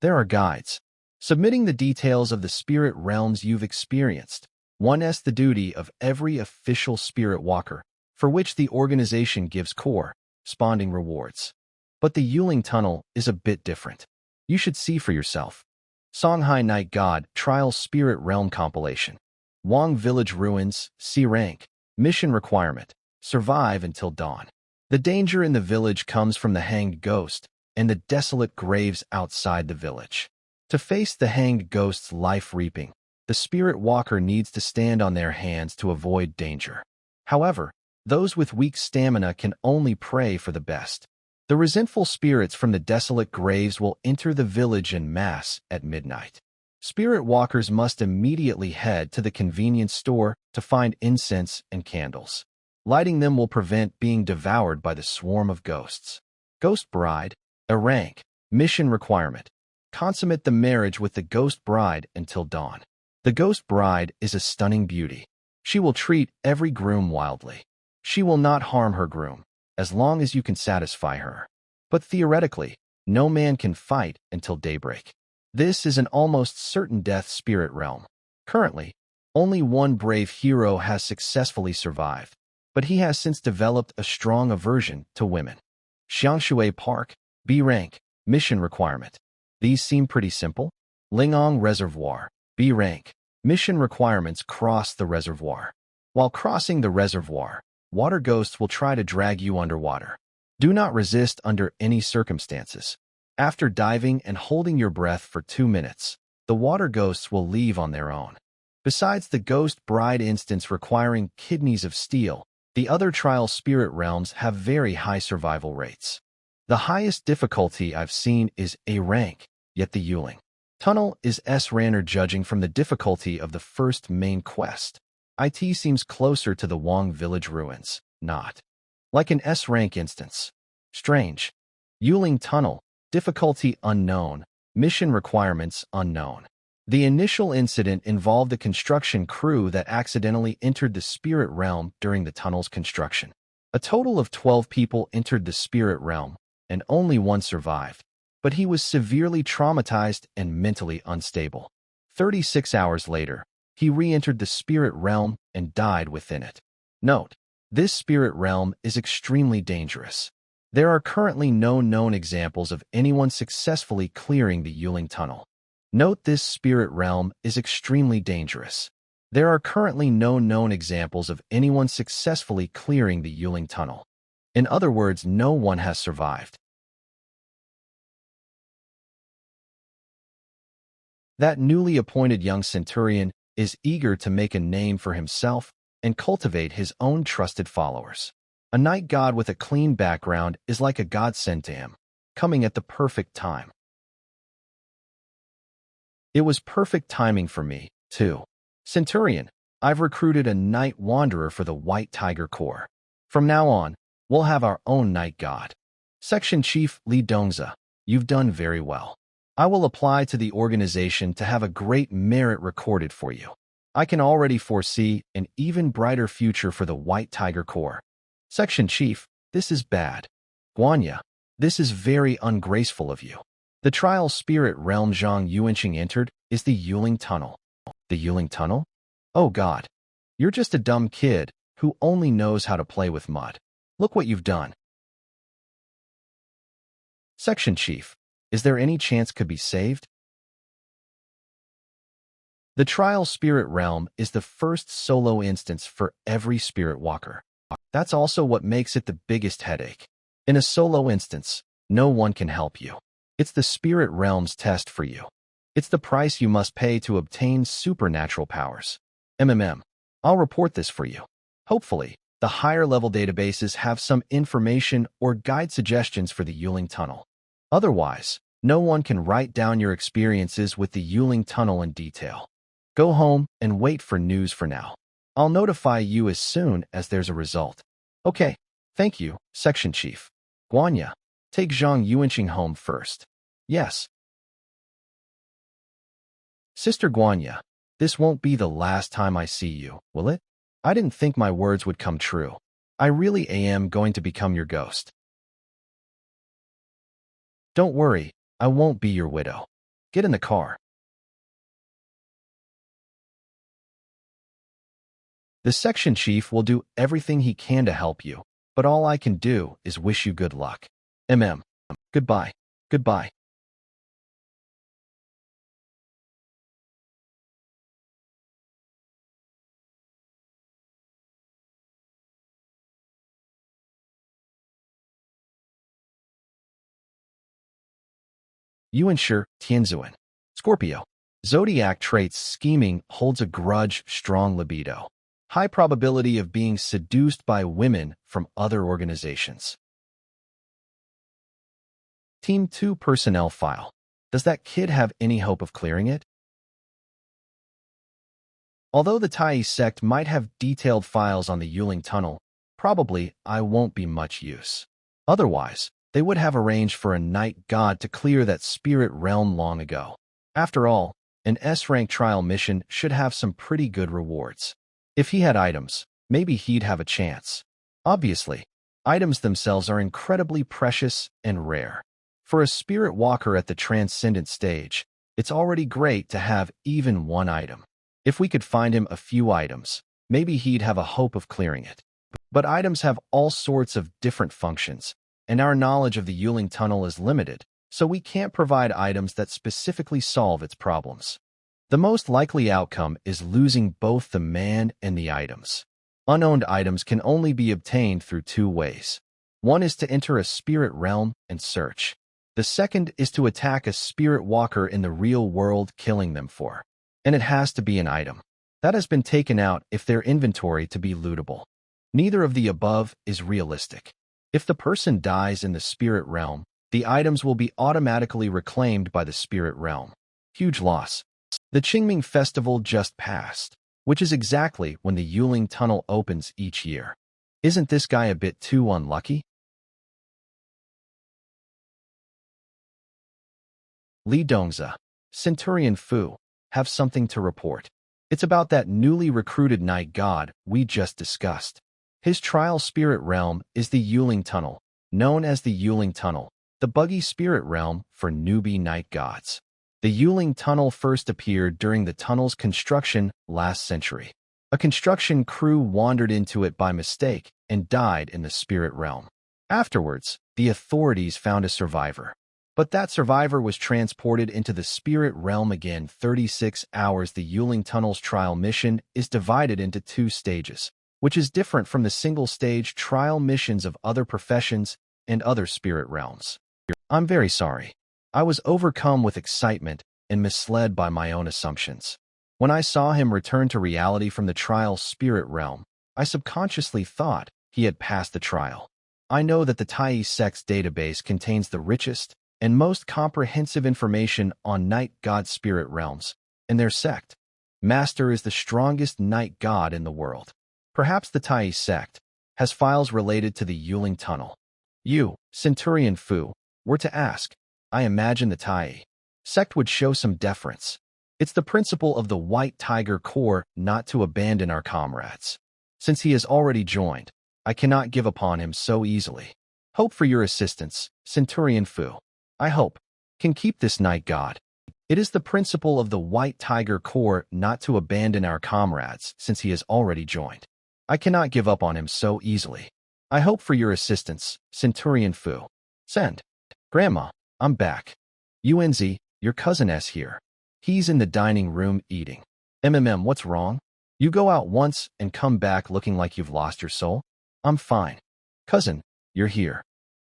There are guides. Submitting the details of the spirit realms you've experienced. 1's the duty of every official spirit walker, for which the organization gives corresponding rewards. But the Yuling Tunnel is a bit different. You should see for yourself. Songhai Night God Trial Spirit Realm Compilation. Wang Village Ruins, C rank. Mission requirement: survive until dawn. The danger in the village comes from the hanged ghost and the desolate graves outside the village. To face the hanged ghost's life reaping, the spirit walker needs to stand on their hands to avoid danger. However, those with weak stamina can only pray for the best. The resentful spirits from the desolate graves will enter the village en masse at midnight. Spirit walkers must immediately head to the convenience store to find incense and candles. Lighting them will prevent being devoured by the swarm of ghosts. Ghost Bride, a rank, mission requirement: consummate the marriage with the ghost bride until dawn. The ghost bride is a stunning beauty. She will treat every groom wildly. She will not harm her groom, as long as you can satisfy her. But theoretically, no man can fight until daybreak. This is an almost certain death spirit realm. Currently, only one brave hero has successfully survived, but he has since developed a strong aversion to women. Xiangshui Park, B rank, mission requirement. These seem pretty simple. Lingong Reservoir, B rank. Mission requirements: cross the reservoir. While crossing the reservoir, water ghosts will try to drag you underwater. Do not resist under any circumstances. After diving and holding your breath for 2 minutes, the water ghosts will leave on their own. Besides the ghost bride instance requiring kidneys of steel, the other trial spirit realms have very high survival rates. The highest difficulty I've seen is A rank, yet the Yuling Tunnel is S ranner judging from the difficulty of the first main quest. It seems closer to the Wang Village Ruins, not like an S rank instance. Strange. Yuling Tunnel, difficulty unknown, mission requirements unknown. The initial incident involved a construction crew that accidentally entered the spirit realm during the tunnel's construction. A total of 12 people entered the spirit realm, and only one survived, but he was severely traumatized and mentally unstable. 36 hours later, he re-entered the spirit realm and died within it. Note: this spirit realm is extremely dangerous. There are currently no known examples of anyone successfully clearing the Yuling Tunnel. Note: this spirit realm is extremely dangerous. There are currently no known examples of anyone successfully clearing the Yuling Tunnel. In other words, no one has survived. That newly appointed young centurion is eager to make a name for himself and cultivate his own trusted followers. A night god with a clean background is like a godsend to him, coming at the perfect time. It was perfect timing for me, too. Centurion, I've recruited a night wanderer for the White Tiger Corps. From now on, we'll have our own night god. Section Chief Li Dongza, you've done very well. I will apply to the organization to have a great merit recorded for you. I can already foresee an even brighter future for the White Tiger Corps. Section Chief, this is bad. Guanya, this is very ungraceful of you. The trial spirit realm Zhang Yuanqing entered is the Yuling Tunnel. The Yuling Tunnel? Oh God. You're just a dumb kid who only knows how to play with mud. Look what you've done. Section Chief, is there any chance could be saved? The trial spirit realm is the first solo instance for every spirit walker. That's also what makes it the biggest headache. In a solo instance, no one can help you. It's the spirit realm's test for you. It's the price you must pay to obtain supernatural powers. I'll report this for you. Hopefully, the higher level databases have some information or guide suggestions for the Yuling Tunnel. Otherwise, no one can write down your experiences with the Yuling Tunnel in detail. Go home and wait for news for now. I'll notify you as soon as there's a result. Okay, thank you, Section Chief. Guanya, take Zhang Yuanqing home first. Yes. Sister Guanya, this won't be the last time I see you, will it? I didn't think my words would come true. I really am going to become your ghost. Don't worry, I won't be your widow. Get in the car. The section chief will do everything he can to help you, but all I can do is wish you good luck. Goodbye. Goodbye. You ensure Tianzuan. Scorpio. Zodiac traits scheming, holds a grudge, strong libido. High probability of being seduced by women from other organizations. Team 2 personnel file. Does that kid have any hope of clearing it? Although the Tai sect might have detailed files on the Yuling tunnel, probably I won't be much use. Otherwise, they would have arranged for a night god to clear that spirit realm long ago. After all, an S-rank trial mission should have some pretty good rewards. If he had items, maybe he'd have a chance. Obviously, items themselves are incredibly precious and rare. For a spirit walker at the transcendent stage, it's already great to have even one item. If we could find him a few items, maybe he'd have a hope of clearing it. But items have all sorts of different functions, and our knowledge of the Yuling tunnel is limited, so we can't provide items that specifically solve its problems. The most likely outcome is losing both the man and the items. Unowned items can only be obtained through two ways. One is to enter a spirit realm and search. The second is to attack a spirit walker in the real world, killing them for. And it has to be an item that has been taken out if their inventory to be lootable. Neither of the above is realistic. If the person dies in the spirit realm, the items will be automatically reclaimed by the spirit realm. Huge loss. The Qingming festival just passed, which is exactly when the Yuling tunnel opens each year. Isn't this guy a bit too unlucky? Li Dongza, Centurion Fu, have something to report. It's about that newly recruited night god we just discussed. His trial spirit realm is the Yuling tunnel, known as the Yuling tunnel, the buggy spirit realm for newbie night gods. The Yuling tunnel first appeared during the tunnel's construction last century. A construction crew wandered into it by mistake and died in the spirit realm. Afterwards, the authorities found a survivor. But that survivor was transported into the spirit realm again. 36 hours. The Yuling tunnel's trial mission is divided into two stages, which is different from the single-stage trial missions of other professions and other spirit realms. I'm very sorry. I was overcome with excitement and misled by my own assumptions. When I saw him return to reality from the trial spirit realm, I subconsciously thought he had passed the trial. I know that the Tai sect's database contains the richest and most comprehensive information on night god spirit realms, and their sect. Master is the strongest night god in the world. Perhaps the Tai sect has files related to the Yuling tunnel. You, Centurion Fu, were to ask. I imagine the Tai sect would show some deference. It's the principle of the White Tiger Corps not to abandon our comrades. Since he has already joined, I cannot give upon him so easily. Hope for your assistance, Centurion Fu. I hope can keep this night god. It is the principle of the White Tiger Corps not to abandon our comrades since he has already joined. I cannot give up on him so easily. I hope for your assistance, Centurion Fu. Send. Grandma, I'm back. UNZ, your cousin S here. He's in the dining room eating. What's wrong? You go out once and come back looking like you've lost your soul? I'm fine. Cousin, you're here.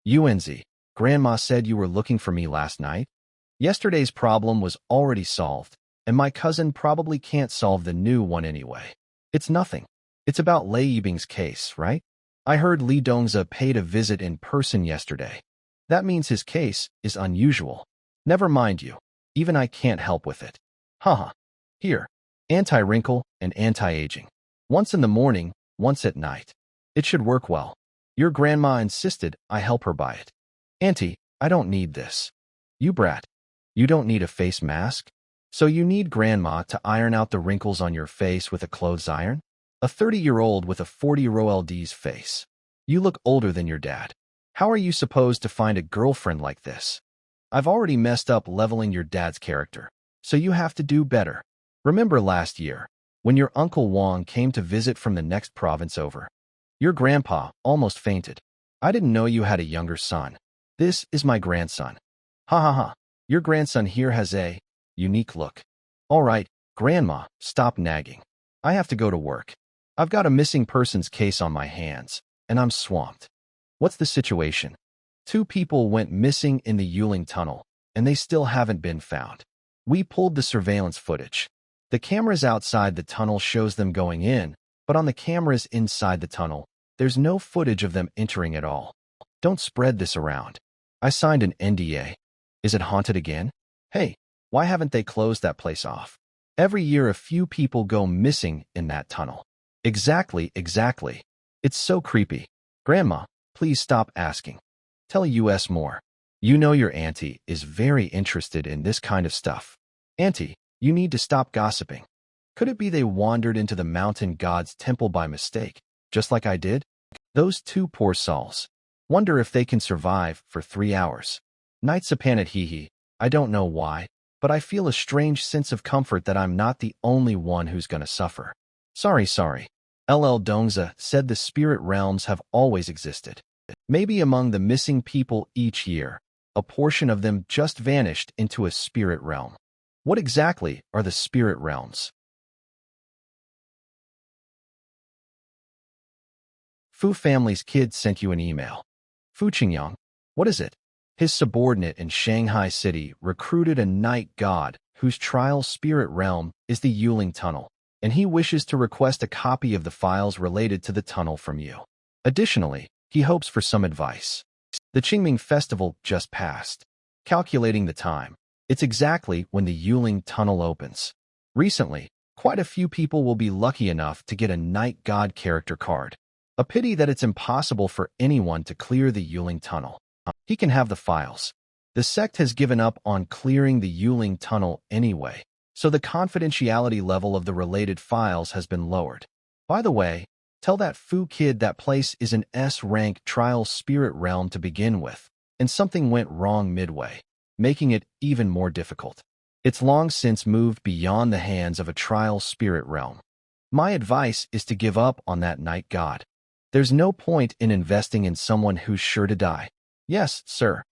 UNZ, Grandma said you were looking for me last night. Yesterday's problem was already solved, and my cousin probably can't solve the new one anyway. It's nothing. It's about Lei Yibing's case, right? I heard Li Dongza paid a visit in person yesterday. That means his case is unusual. Never mind you. Even I can't help with it. Haha. Here. Anti-wrinkle and anti-aging. Once in the morning, once at night. It should work well. Your grandma insisted I help her buy it. Auntie, I don't need this. You brat. You don't need a face mask? So you need grandma to iron out the wrinkles on your face with a clothes iron? A 30-year-old with a 40-year-old's face. You look older than your dad. How are you supposed to find a girlfriend like this? I've already messed up leveling your dad's character, so you have to do better. Remember last year, when your Uncle Wong came to visit from the next province over? Your grandpa almost fainted. I didn't know you had a younger son. This is my grandson. Ha ha ha. Your grandson here has a unique look. All right, Grandma, stop nagging. I have to go to work. I've got a missing persons case on my hands, and I'm swamped. What's the situation? 2 people went missing in the Yuling Tunnel, and they still haven't been found. We pulled the surveillance footage. The cameras outside the tunnel shows them going in, but on the cameras inside the tunnel, there's no footage of them entering at all. Don't spread this around. I signed an NDA. Is it haunted again? Hey, why haven't they closed that place off? Every year a few people go missing in that tunnel. Exactly. It's so creepy. Grandma, please stop asking. Tell us more. You know your auntie is very interested in this kind of stuff. Auntie, you need to stop gossiping. Could it be they wandered into the mountain god's temple by mistake, just like I did? Those 2 poor souls. Wonder if they can survive for 3 hours. Nightsapanet hee. I don't know why, but I feel a strange sense of comfort that I'm not the only one who's gonna suffer. Sorry. LL Dongza said the spirit realms have always existed. Maybe among the missing people each year, a portion of them just vanished into a spirit realm. What exactly are the spirit realms? Fu family's kid sent you an email. Fu Qingyang, what is it? His subordinate in Shanghai City recruited a night god whose trial spirit realm is the Yuling Tunnel, and he wishes to request a copy of the files related to the tunnel from you. Additionally, he hopes for some advice. The Qingming festival just passed. Calculating the time, it's exactly when the Yuling Tunnel opens. Recently, quite a few people will be lucky enough to get a night god character card. A pity that it's impossible for anyone to clear the Yuling Tunnel. He can have the files. The sect has given up on clearing the Yuling Tunnel anyway, so the confidentiality level of the related files has been lowered. By the way, tell that Fu kid that place is an S-rank trial spirit realm to begin with, and something went wrong midway, making it even more difficult. It's long since moved beyond the hands of a trial spirit realm. My advice is to give up on that night god. There's no point in investing in someone who's sure to die. Yes, sir.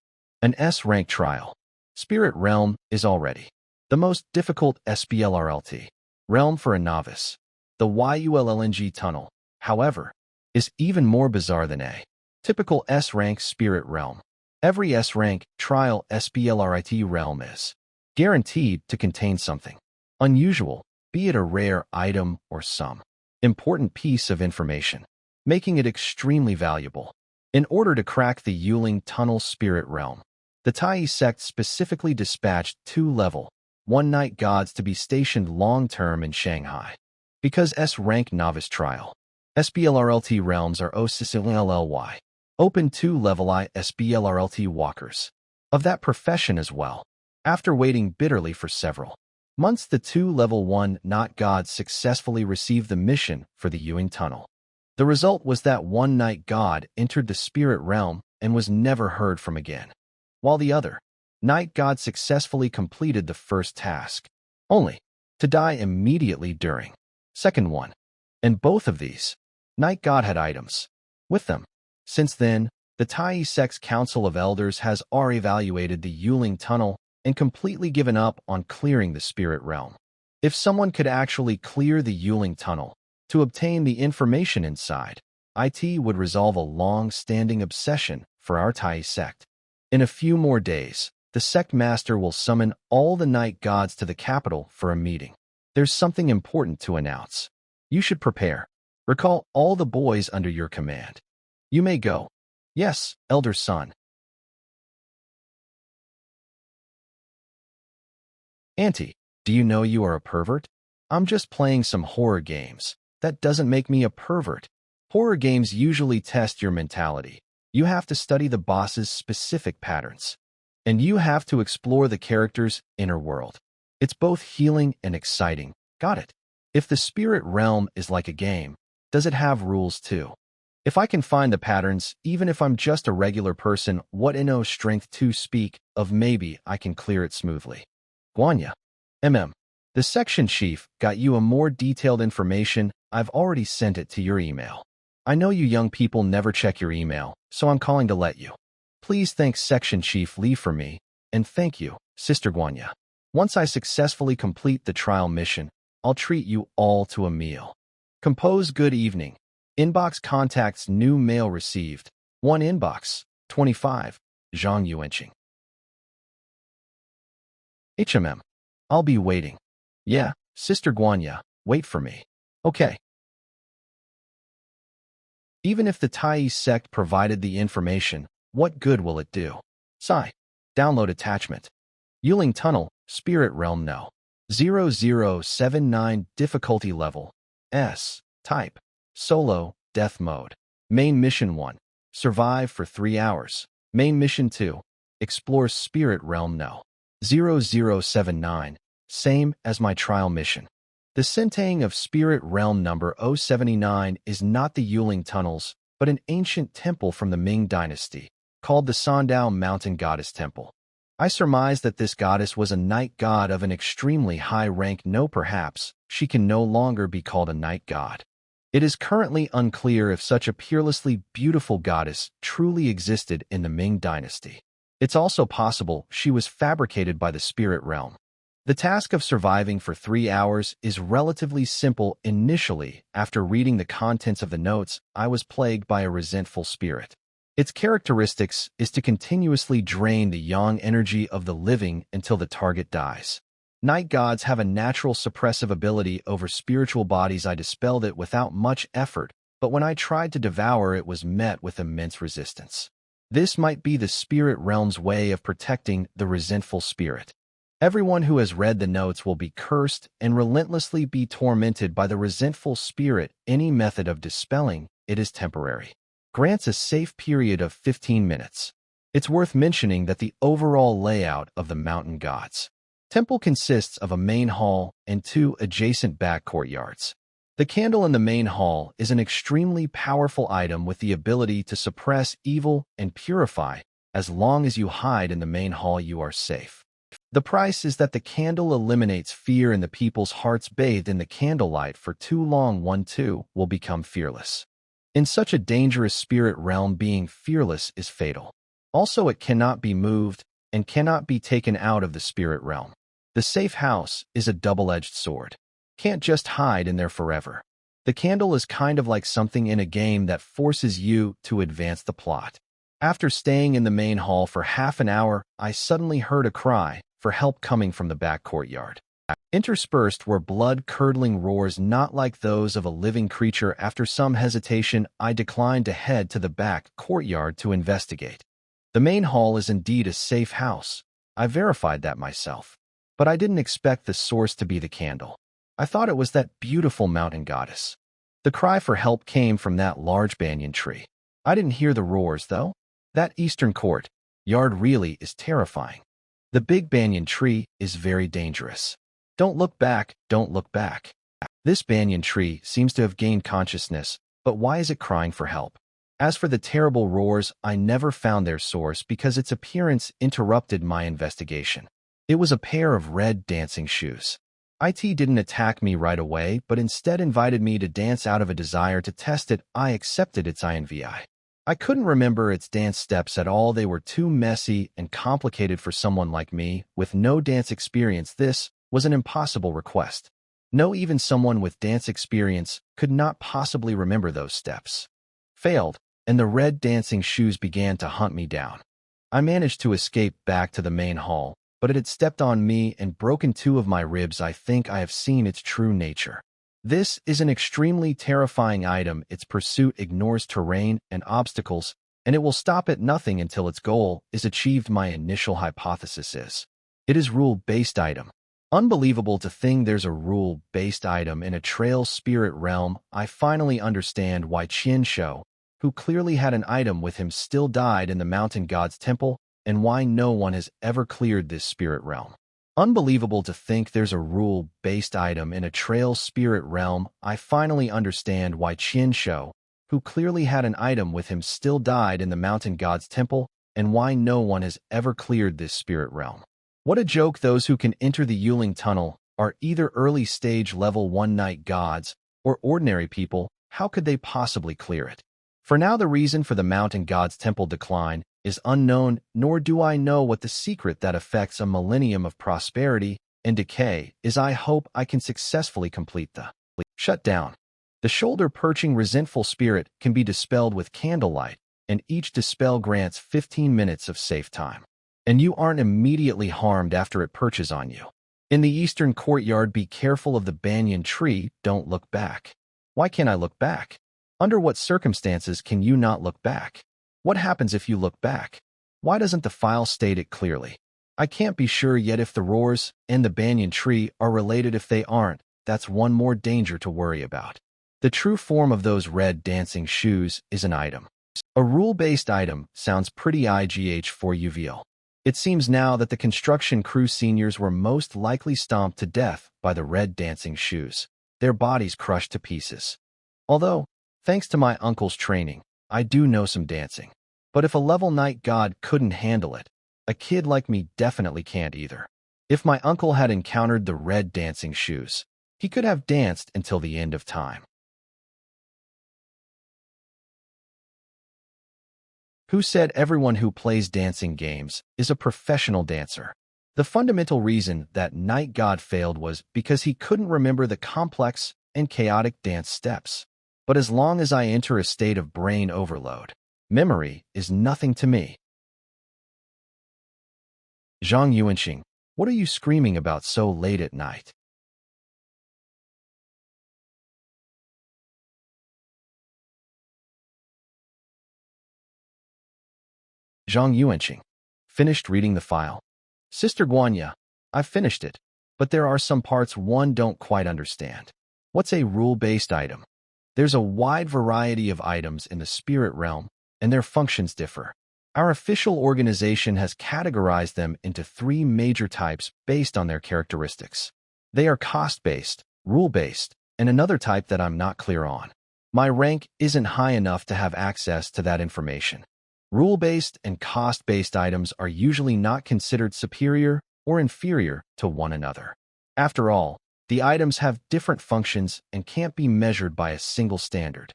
An S-rank trial. Spirit realm is already the most difficult SPLRLT realm for a novice. The Yullng tunnel, however, is even more bizarre than a typical S-rank spirit realm. Every S-rank trial SPLRIT realm is guaranteed to contain something unusual, be it a rare item or some important piece of information, making it extremely valuable. In order to crack the Yuling Tunnel spirit realm, the Tai sect specifically dispatched 2 level 1 night gods to be stationed long-term in Shanghai. Because S-rank novice trial, SBLRLT realms are OCCLLY, open 2 level I SBLRLT walkers of that profession as well. After waiting bitterly for several months, the 2 level 1 not gods successfully received the mission for the Yuling Tunnel. The result was that 1 night god entered the spirit realm and was never heard from again, while the other night god successfully completed the first task, only to die immediately during second one. And both of these night god had items with them. Since then, the Tai sect's Council of Elders has evaluated the Yuling Tunnel and completely given up on clearing the spirit realm. If someone could actually clear the Yuling Tunnel to obtain the information inside, it would resolve a long-standing obsession for our Tai sect. In a few more days, the sect master will summon all the night gods to the capital for a meeting. There's something important to announce. You should prepare. Recall all the boys under your command. You may go. Yes, elder son. Auntie, do you know you are a pervert? I'm just playing some horror games. That doesn't make me a pervert. Horror games usually test your mentality. You have to study the boss's specific patterns, and you have to explore the character's inner world. It's both healing and exciting. Got it? If the spirit realm is like a game, does it have rules too? If I can find the patterns, even if I'm just a regular person, what inno strength to speak of, maybe I can clear it smoothly. Guanya. The section chief got you a more detailed information. I've already sent it to your email. I know you young people never check your email, so I'm calling to let you. Please please thank Section Chief Lee for me, and thank you, Sister Guanya. Once I successfully complete the trial mission, I'll treat you all to a meal. Compose good evening. Inbox contacts new mail received. 1 inbox, 25, Zhang Yuanqing. I'll be waiting. Yeah, Sister Guanya, wait for me. Okay. Even if the Tai sect provided the information, what good will it do? Sigh. Download attachment. Yuling Tunnel, Spirit Realm No. 0079 difficulty level. S. Type. Solo, Death Mode. Main Mission 1. Survive for 3 hours. Main Mission 2. Explore Spirit Realm No. 0079. Same as my trial mission. The centang of Spirit Realm number 079 is not the Yuling Tunnels, but an ancient temple from the Ming Dynasty, called the Sandao Mountain Goddess Temple. I surmise that this goddess was a night god of an extremely high rank. No, perhaps she can no longer be called a night god. It is currently unclear if such a peerlessly beautiful goddess truly existed in the Ming Dynasty. It's also possible she was fabricated by the spirit realm. The task of surviving for 3 hours is relatively simple initially. After reading the contents of the notes, I was plagued by a resentful spirit. Its characteristics is to continuously drain the yang energy of the living until the target dies. Night gods have a natural suppressive ability over spiritual bodies. I dispelled it without much effort, but when I tried to devour it was met with immense resistance. This might be the spirit realm's way of protecting the resentful spirit. Everyone who has read the notes will be cursed and relentlessly be tormented by the resentful spirit. Any method of dispelling it is temporary. Grants a safe period of 15 minutes. It's worth mentioning that the overall layout of the Mountain Gods Temple consists of a main hall and 2 adjacent back courtyards. The candle in the main hall is an extremely powerful item with the ability to suppress evil and purify. As long as you hide in the main hall, you are safe. The price is that the candle eliminates fear in the people's hearts. Bathed in the candlelight for too long, one too will become fearless. In such a dangerous spirit realm, being fearless is fatal. Also, it cannot be moved and cannot be taken out of the spirit realm. The safe house is a double-edged sword. Can't just hide in there forever. The candle is kind of like something in a game that forces you to advance the plot. After staying in the main hall for half an hour, I suddenly heard a cry for help coming from the back courtyard. Interspersed were blood-curdling roars not like those of a living creature. After some hesitation, I declined to head to the back courtyard to investigate. The main hall is indeed a safe house. I verified that myself. But I didn't expect the source to be the candle. I thought it was that beautiful mountain goddess. The cry for help came from that large banyan tree. I didn't hear the roars, though. That eastern court yard really is terrifying. The big banyan tree is very dangerous. Don't look back, don't look back. This banyan tree seems to have gained consciousness, but why is it crying for help? As for the terrible roars, I never found their source because its appearance interrupted my investigation. It was a pair of red dancing shoes. IT didn't attack me right away, but instead invited me to dance out of a desire to test it. I accepted its INVI. I couldn't remember its dance steps at all. They were too messy and complicated for someone like me with no dance experience. This was an impossible request. No, even someone with dance experience could not possibly remember those steps. Failed, and the red dancing shoes began to hunt me down. I managed to escape back to the main hall, but it had stepped on me and broken 2 of my ribs. I think I have seen its true nature. This is an extremely terrifying item. Its pursuit ignores terrain and obstacles, and it will stop at nothing until its goal is achieved. My initial hypothesis is it is rule-based item. Unbelievable to think there's a rule-based item in a trail spirit realm. I finally understand why Qian Shou, who clearly had an item with him, still died in the Mountain God's Temple, and why no one has ever cleared this spirit realm. Unbelievable to think there's a rule-based item in a trail spirit realm. I finally understand why Qian Shou, who clearly had an item with him, still died in the Mountain God's Temple, and why no one has ever cleared this spirit realm. What a joke! Those who can enter the Yuling Tunnel are either early stage level 1 night gods or ordinary people. How could they possibly clear it? For now, the reason for the Mountain God's Temple decline is unknown, nor do I know what the secret that affects a millennium of prosperity and decay is. I hope I can successfully complete the shutdown. The shoulder-perching resentful spirit can be dispelled with candlelight, and each dispel grants 15 minutes of safe time. And you aren't immediately harmed after it perches on you. In the eastern courtyard, be careful of the banyan tree, don't look back. Why can't I look back? Under what circumstances can you not look back? What happens if you look back? Why doesn't the file state it clearly? I can't be sure yet if the roars and the banyan tree are related. If they aren't, that's one more danger to worry about. The true form of those red dancing shoes is an item. A rule-based item sounds pretty IGH for UVL. It seems now that the construction crew seniors were most likely stomped to death by the red dancing shoes, their bodies crushed to pieces. Although, thanks to my uncle's training, I do know some dancing. But if a level night god couldn't handle it, a kid like me definitely can't either. If my uncle had encountered the red dancing shoes, he could have danced until the end of time. Who said everyone who plays dancing games is a professional dancer? The fundamental reason that Night God failed was because he couldn't remember the complex and chaotic dance steps. But as long as I enter a state of brain overload, memory is nothing to me. Zhang Yuanxing, what are you screaming about so late at night? Zhang Yuanxing, finished reading the file. Sister Guanya, I've finished it, but there are some parts one don't quite understand. What's a rule-based item? There's a wide variety of items in the spirit realm, and their functions differ. Our official organization has categorized them into 3 major types based on their characteristics. They are cost-based, rule-based, and another type that I'm not clear on. My rank isn't high enough to have access to that information. Rule-based and cost-based items are usually not considered superior or inferior to one another. After all, the items have different functions and can't be measured by a single standard.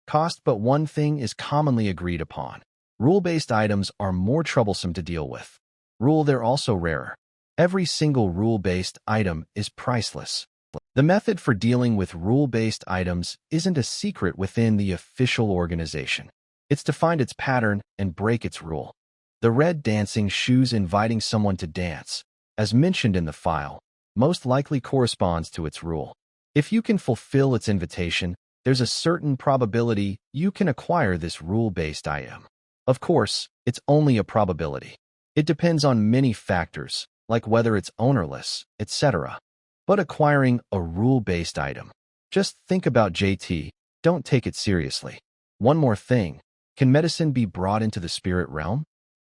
Cost but one thing is commonly agreed upon. Rule-based items are more troublesome to deal with. They're also rarer. Every single rule-based item is priceless. The method for dealing with rule-based items isn't a secret within the official organization. It's to find its pattern and break its rule. The red dancing shoes inviting someone to dance, as mentioned in the file, most likely corresponds to its rule. If you can fulfill its invitation, there's a certain probability you can acquire this rule-based item. Of course, it's only a probability. It depends on many factors, like whether it's ownerless, etc. But acquiring a rule-based item, just think about JT, don't take it seriously. One more thing. Can medicine be brought into the spirit realm?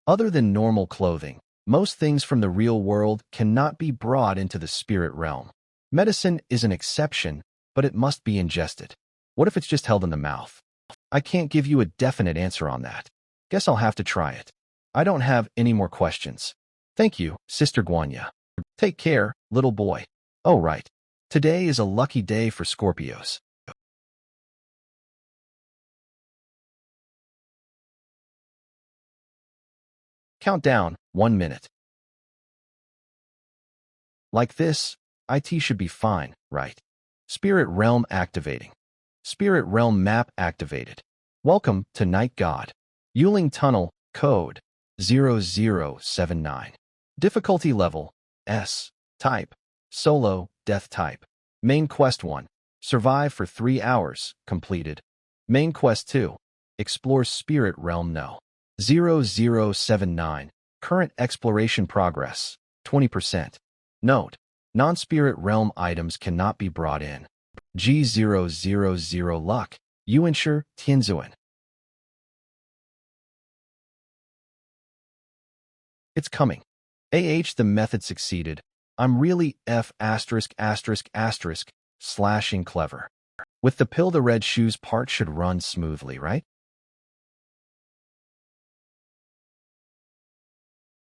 Other than normal clothing, most things from the real world cannot be brought into the spirit realm. Medicine is an exception, but it must be ingested. What if it's just held in the mouth? I can't give you a definite answer on that. Guess I'll have to try it. I don't have any more questions. Thank you, Sister Guanya. Take care, little boy. Oh right. Today is a lucky day for Scorpios. Countdown, 1 minute. Like this, IT should be fine, right? Spirit Realm activating. Spirit Realm map activated. Welcome to Night God. Yuling Tunnel, code 0079. Difficulty level, S. Type, solo, death type. Main quest 1, survive for 3 hours, completed. Main quest 2, explore Spirit Realm no. 0079, current exploration progress, 20%. Note, non-spirit realm items cannot be brought in. G000 luck, Yuanshi, Tianzuan. It's coming. The method succeeded. I'm really slashing clever. With the pill, the red shoes part should run smoothly, right?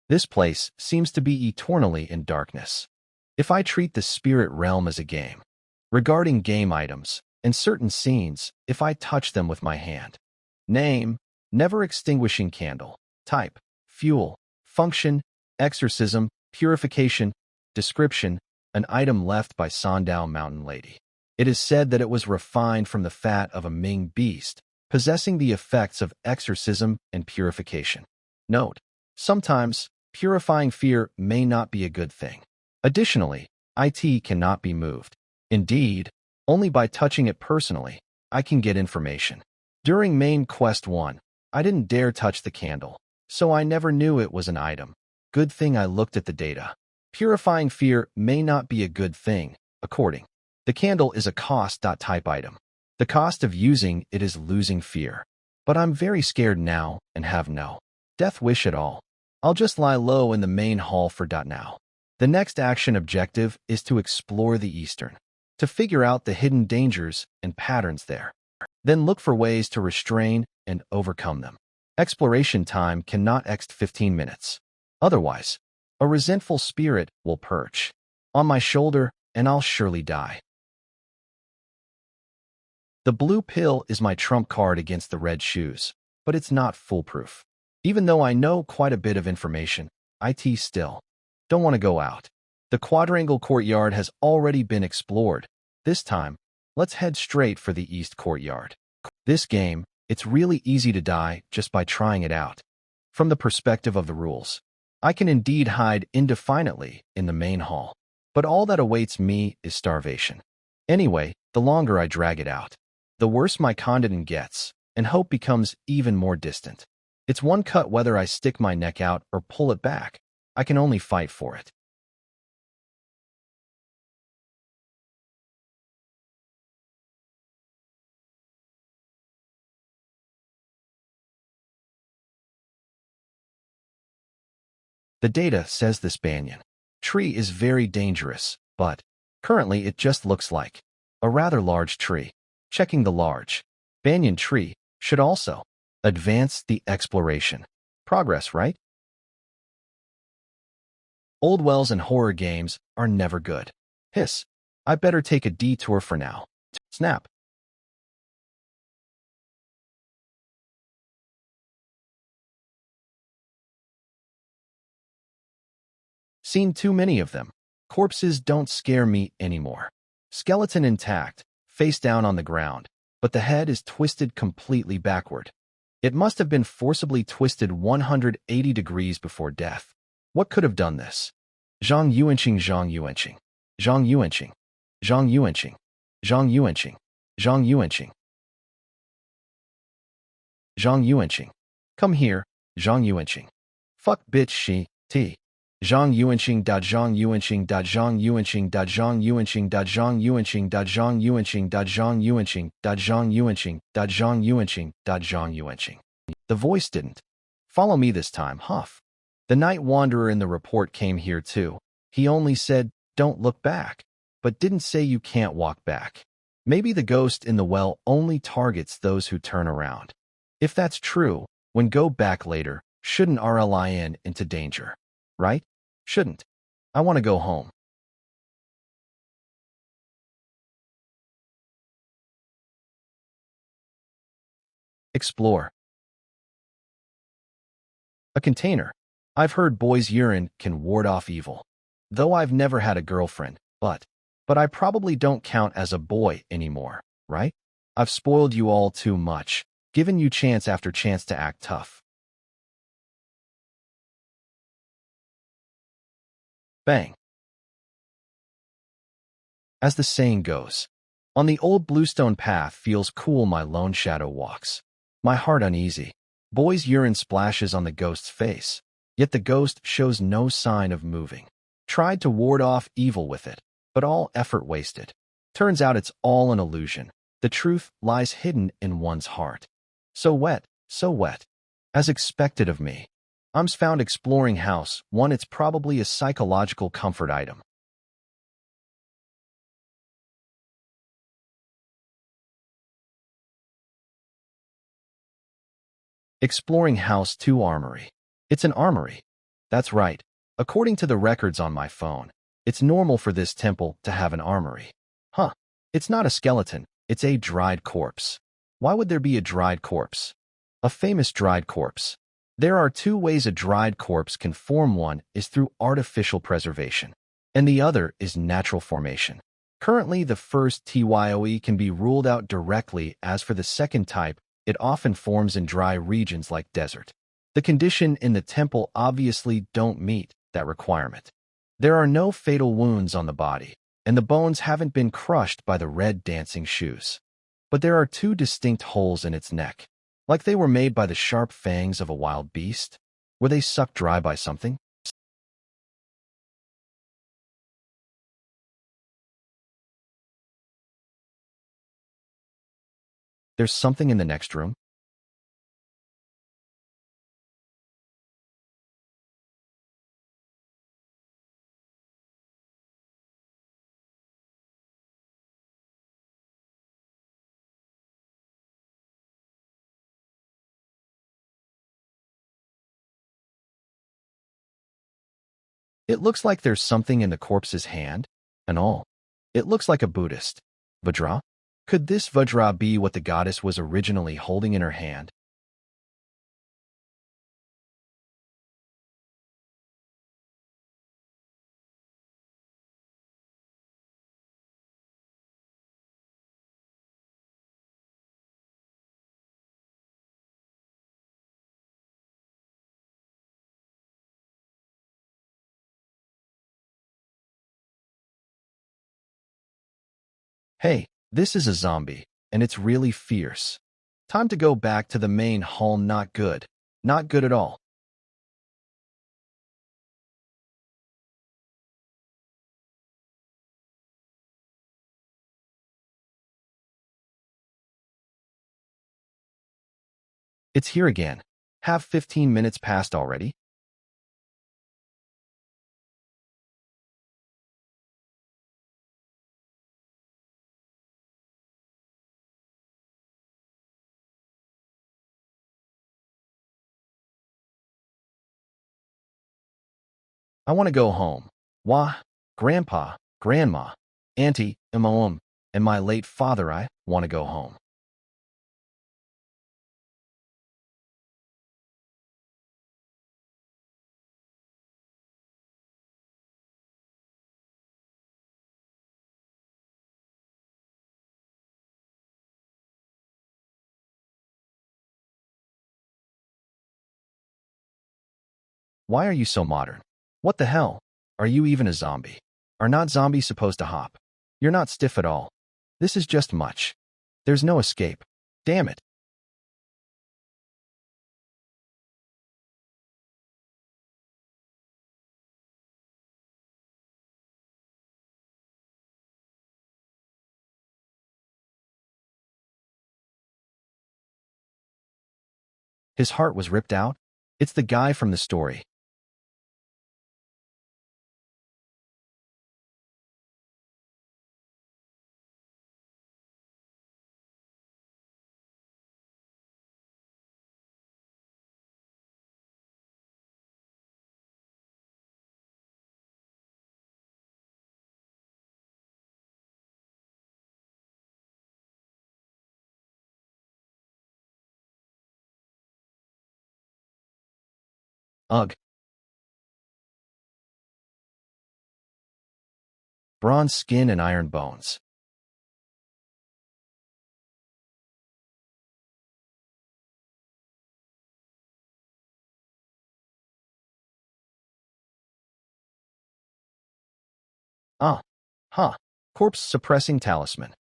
This place seems to be eternally in darkness. If I treat the spirit realm as a game, regarding game items, and certain scenes, if I touch them with my hand. Name, never extinguishing candle. Type: fuel. Function: exorcism, purification. Description: an item left by Sandao Mountain Lady. It is said that it was refined from the fat of a Ming beast, possessing the effects of exorcism and purification. Note: sometimes, purifying fear may not be a good thing. Additionally, it cannot be moved. Indeed, only by touching it personally, I can get information. During main quest 1, I didn't dare touch the candle, so I never knew it was an item. Good thing I looked at the data. Purifying fear may not be a good thing, according. The candle is a cost.type item. The cost of using it is losing fear. But I'm very scared now and have no death wish at all. I'll just lie low in the main hall for now. The next action objective is to explore the eastern, to figure out the hidden dangers and patterns there. Then look for ways to restrain and overcome them. Exploration time cannot exceed 15 minutes. Otherwise, a resentful spirit will perch on my shoulder and I'll surely die. The blue pill is my trump card against the red shoes, but it's not foolproof. Even though I know quite a bit of information, I still don't want to go out. The quadrangle courtyard has already been explored. This time, let's head straight for the east courtyard. This game, it's really easy to die just by trying it out. From the perspective of the rules, I can indeed hide indefinitely in the main hall, but all that awaits me is starvation. Anyway, the longer I drag it out, the worse my condiment gets, and hope becomes even more distant. It's one cut whether I stick my neck out or pull it back. I can only fight for it. The data says this banyan tree is very dangerous, but currently it just looks like a rather large tree. Checking the large banyan tree should also advance the exploration. Progress, right? Old wells and horror games are never good. Hiss. I better take a detour for now. Snap. Seen too many of them. Corpses don't scare me anymore. Skeleton intact, face down on the ground, but the head is twisted completely backward. It must have been forcibly twisted 180 degrees before death. What could have done this? Zhang Yuanqing, Zhang Yuanqing, Zhang Yuanqing, Zhang Yuanqing, Zhang Yuanqing, Zhang Yuanqing, Zhang Yuanqing. Come here, Zhang Yuanqing. Fuck bitch she, t. Zhang Yuanqing. Zhang Yuanqing. Zhang Yuanqing. Zhang Yuanqing. Zhang Yuanqing. Zhang Yuanqing. Zhang Yuanqing. Zhang Yuanqing. Zhang Yuanqing. Zhang Yuanqing. The voice didn't follow me this time, huff. The night wanderer in the report came here too. He only said, don't look back, but didn't say you can't walk back. Maybe the ghost in the well only targets those who turn around. If that's true, when go back later, shouldn't RLIN into danger, right? Shouldn't. I want to go home. Explore. A container. I've heard boys' urine can ward off evil. Though I've never had a girlfriend, but I probably don't count as a boy anymore, right? I've spoiled you all too much, given you chance after chance to act tough. Bang. As the saying goes, on the old bluestone path feels cool my lone shadow walks. My heart uneasy. Boy's urine splashes on the ghost's face, yet the ghost shows no sign of moving. Tried to ward off evil with it, but all effort wasted. Turns out it's all an illusion. The truth lies hidden in one's heart. So wet, so wet. As expected of me. I'm found exploring house 1. It's probably a psychological comfort item. Exploring house 2 armory. It's an armory. That's right. According to the records on my phone, it's normal for this temple to have an armory. Huh. It's not a skeleton, it's a dried corpse. Why would there be a dried corpse? A famous dried corpse. There are two ways a dried corpse can form. One is through artificial preservation, and the other is natural formation. Currently, the first TYOE can be ruled out directly. As for the second type, it often forms in dry regions like desert. The condition in the temple obviously don't meet that requirement. There are no fatal wounds on the body, and the bones haven't been crushed by the red dancing shoes. But there are two distinct holes in its neck, like they were made by the sharp fangs of a wild beast. Were they sucked dry by something? There's something in the next room. It looks like there's something in the corpse's hand, and all. It looks like a Buddhist. Vajra? Could this Vajra be what the goddess was originally holding in her hand? Hey, this is a zombie, and it's really fierce. Time to go back to the main hall. Not good. Not good at all. It's here again. Have 15 minutes passed already? I want to go home. Wah, Grandpa, Grandma, Auntie, and my late father. I want to go home. Why are you so modern? What the hell? Are you even a zombie? Are not zombies supposed to hop? You're not stiff at all. This is just much. There's no escape. Damn it. His heart was ripped out? It's the guy from the story. Ugh. Bronze skin and iron bones. Ah. Huh. Corpse suppressing talisman.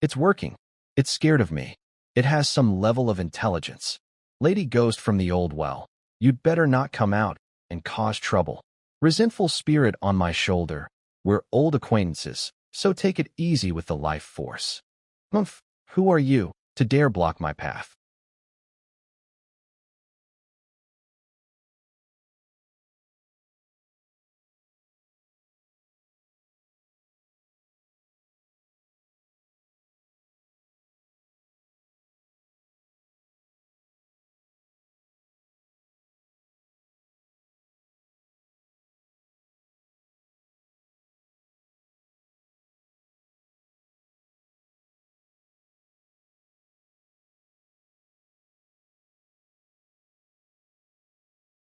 It's working. It's scared of me. It has some level of intelligence. Lady Ghost from the old well. You'd better not come out and cause trouble. Resentful spirit on my shoulder. We're old acquaintances, so take it easy with the life force. Humph, who are you to dare block my path?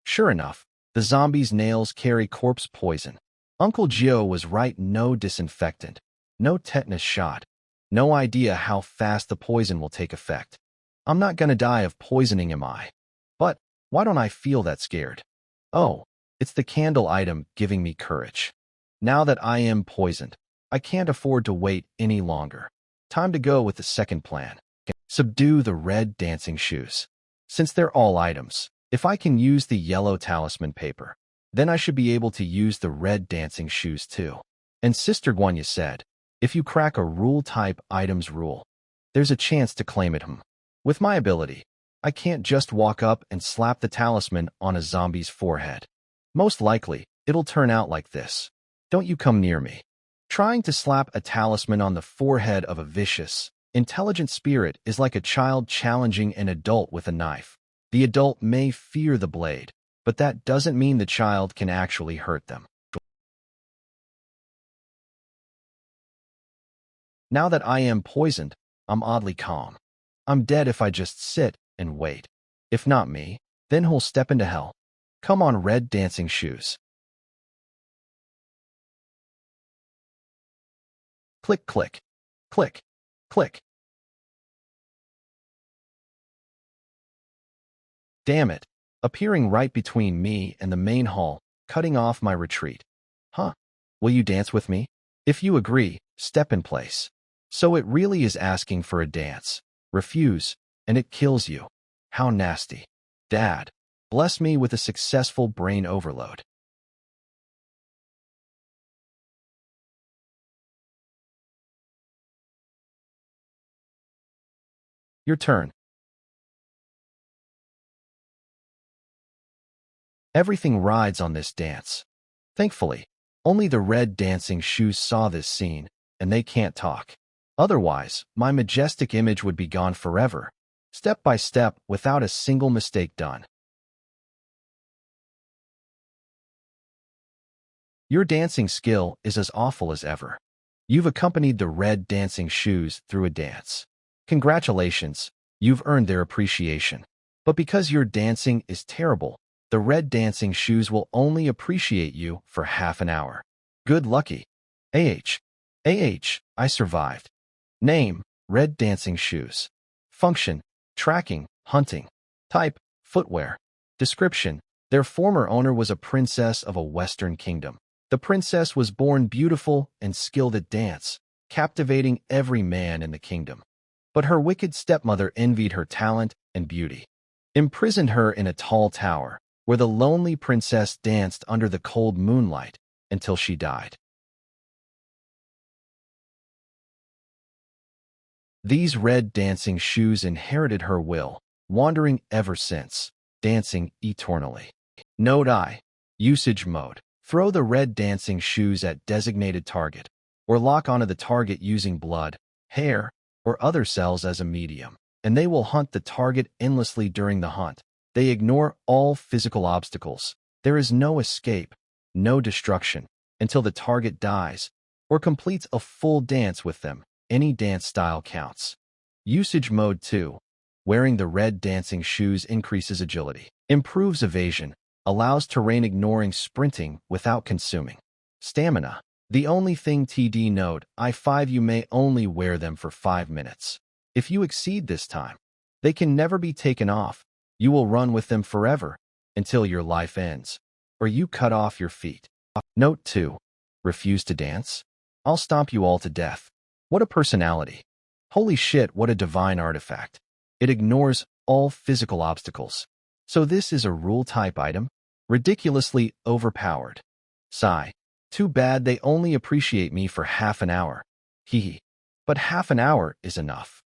Sure enough, the zombie's nails carry corpse poison. Uncle Gio was right, no disinfectant, no tetanus shot, no idea how fast the poison will take effect. I'm not gonna die of poisoning, am I? But why don't I feel that scared? Oh, it's the candle item giving me courage. Now that I am poisoned, I can't afford to wait any longer. Time to go with the second plan. Subdue the red dancing shoes. Since they're all items, if I can use the yellow talisman paper, then I should be able to use the red dancing shoes too. And Sister Guanya said, if you crack a rule-type items rule, there's a chance to claim it. With my ability, I can't just walk up and slap the talisman on a zombie's forehead. Most likely, it'll turn out like this. Don't you come near me. Trying to slap a talisman on the forehead of a vicious, intelligent spirit is like a child challenging an adult with a knife. The adult may fear the blade, but that doesn't mean the child can actually hurt them. Now that I am poisoned, I'm oddly calm. I'm dead if I just sit and wait. If not me, then he'll step into hell. Come on, red dancing shoes. Click, click, click, click. Damn it, appearing right between me and the main hall, cutting off my retreat. Huh? Will you dance with me? If you agree, step in place. So it really is asking for a dance. Refuse, and it kills you. How nasty. Dad, bless me with a successful brain overload. Your turn. Everything rides on this dance. Thankfully, only the red dancing shoes saw this scene, and they can't talk. Otherwise, my majestic image would be gone forever, step by step, without a single mistake done. Your dancing skill is as awful as ever. You've accompanied the red dancing shoes through a dance. Congratulations, you've earned their appreciation. But because your dancing is terrible, the red dancing shoes will only appreciate you for half an hour. Good lucky. I survived. Name, red dancing shoes. Function, tracking, hunting. Type, footwear. Description, their former owner was a princess of a Western kingdom. The princess was born beautiful and skilled at dance, captivating every man in the kingdom. But her wicked stepmother envied her talent and beauty, imprisoned her in a tall tower, where the lonely princess danced under the cold moonlight until she died. These red dancing shoes inherited her will, wandering ever since, dancing eternally. Note I. Usage mode. Throw the red dancing shoes at designated target, or lock onto the target using blood, hair, or other cells as a medium, and they will hunt the target endlessly during the hunt. They ignore all physical obstacles. There is no escape, no destruction, until the target dies, or completes a full dance with them. Any dance style counts. Usage mode 2. Wearing the red dancing shoes increases agility, improves evasion, allows terrain ignoring sprinting without consuming stamina. The only thing TD note, I5 you may only wear them for 5 minutes. If you exceed this time, they can never be taken off. You will run with them forever until your life ends, or you cut off your feet. Note 2. Refuse to dance? I'll stomp you all to death. What a personality. Holy shit, what a divine artifact. It ignores all physical obstacles. So this is a rule-type item? Ridiculously overpowered. Sigh. Too bad they only appreciate me for half an hour. Hee hee. But half an hour is enough.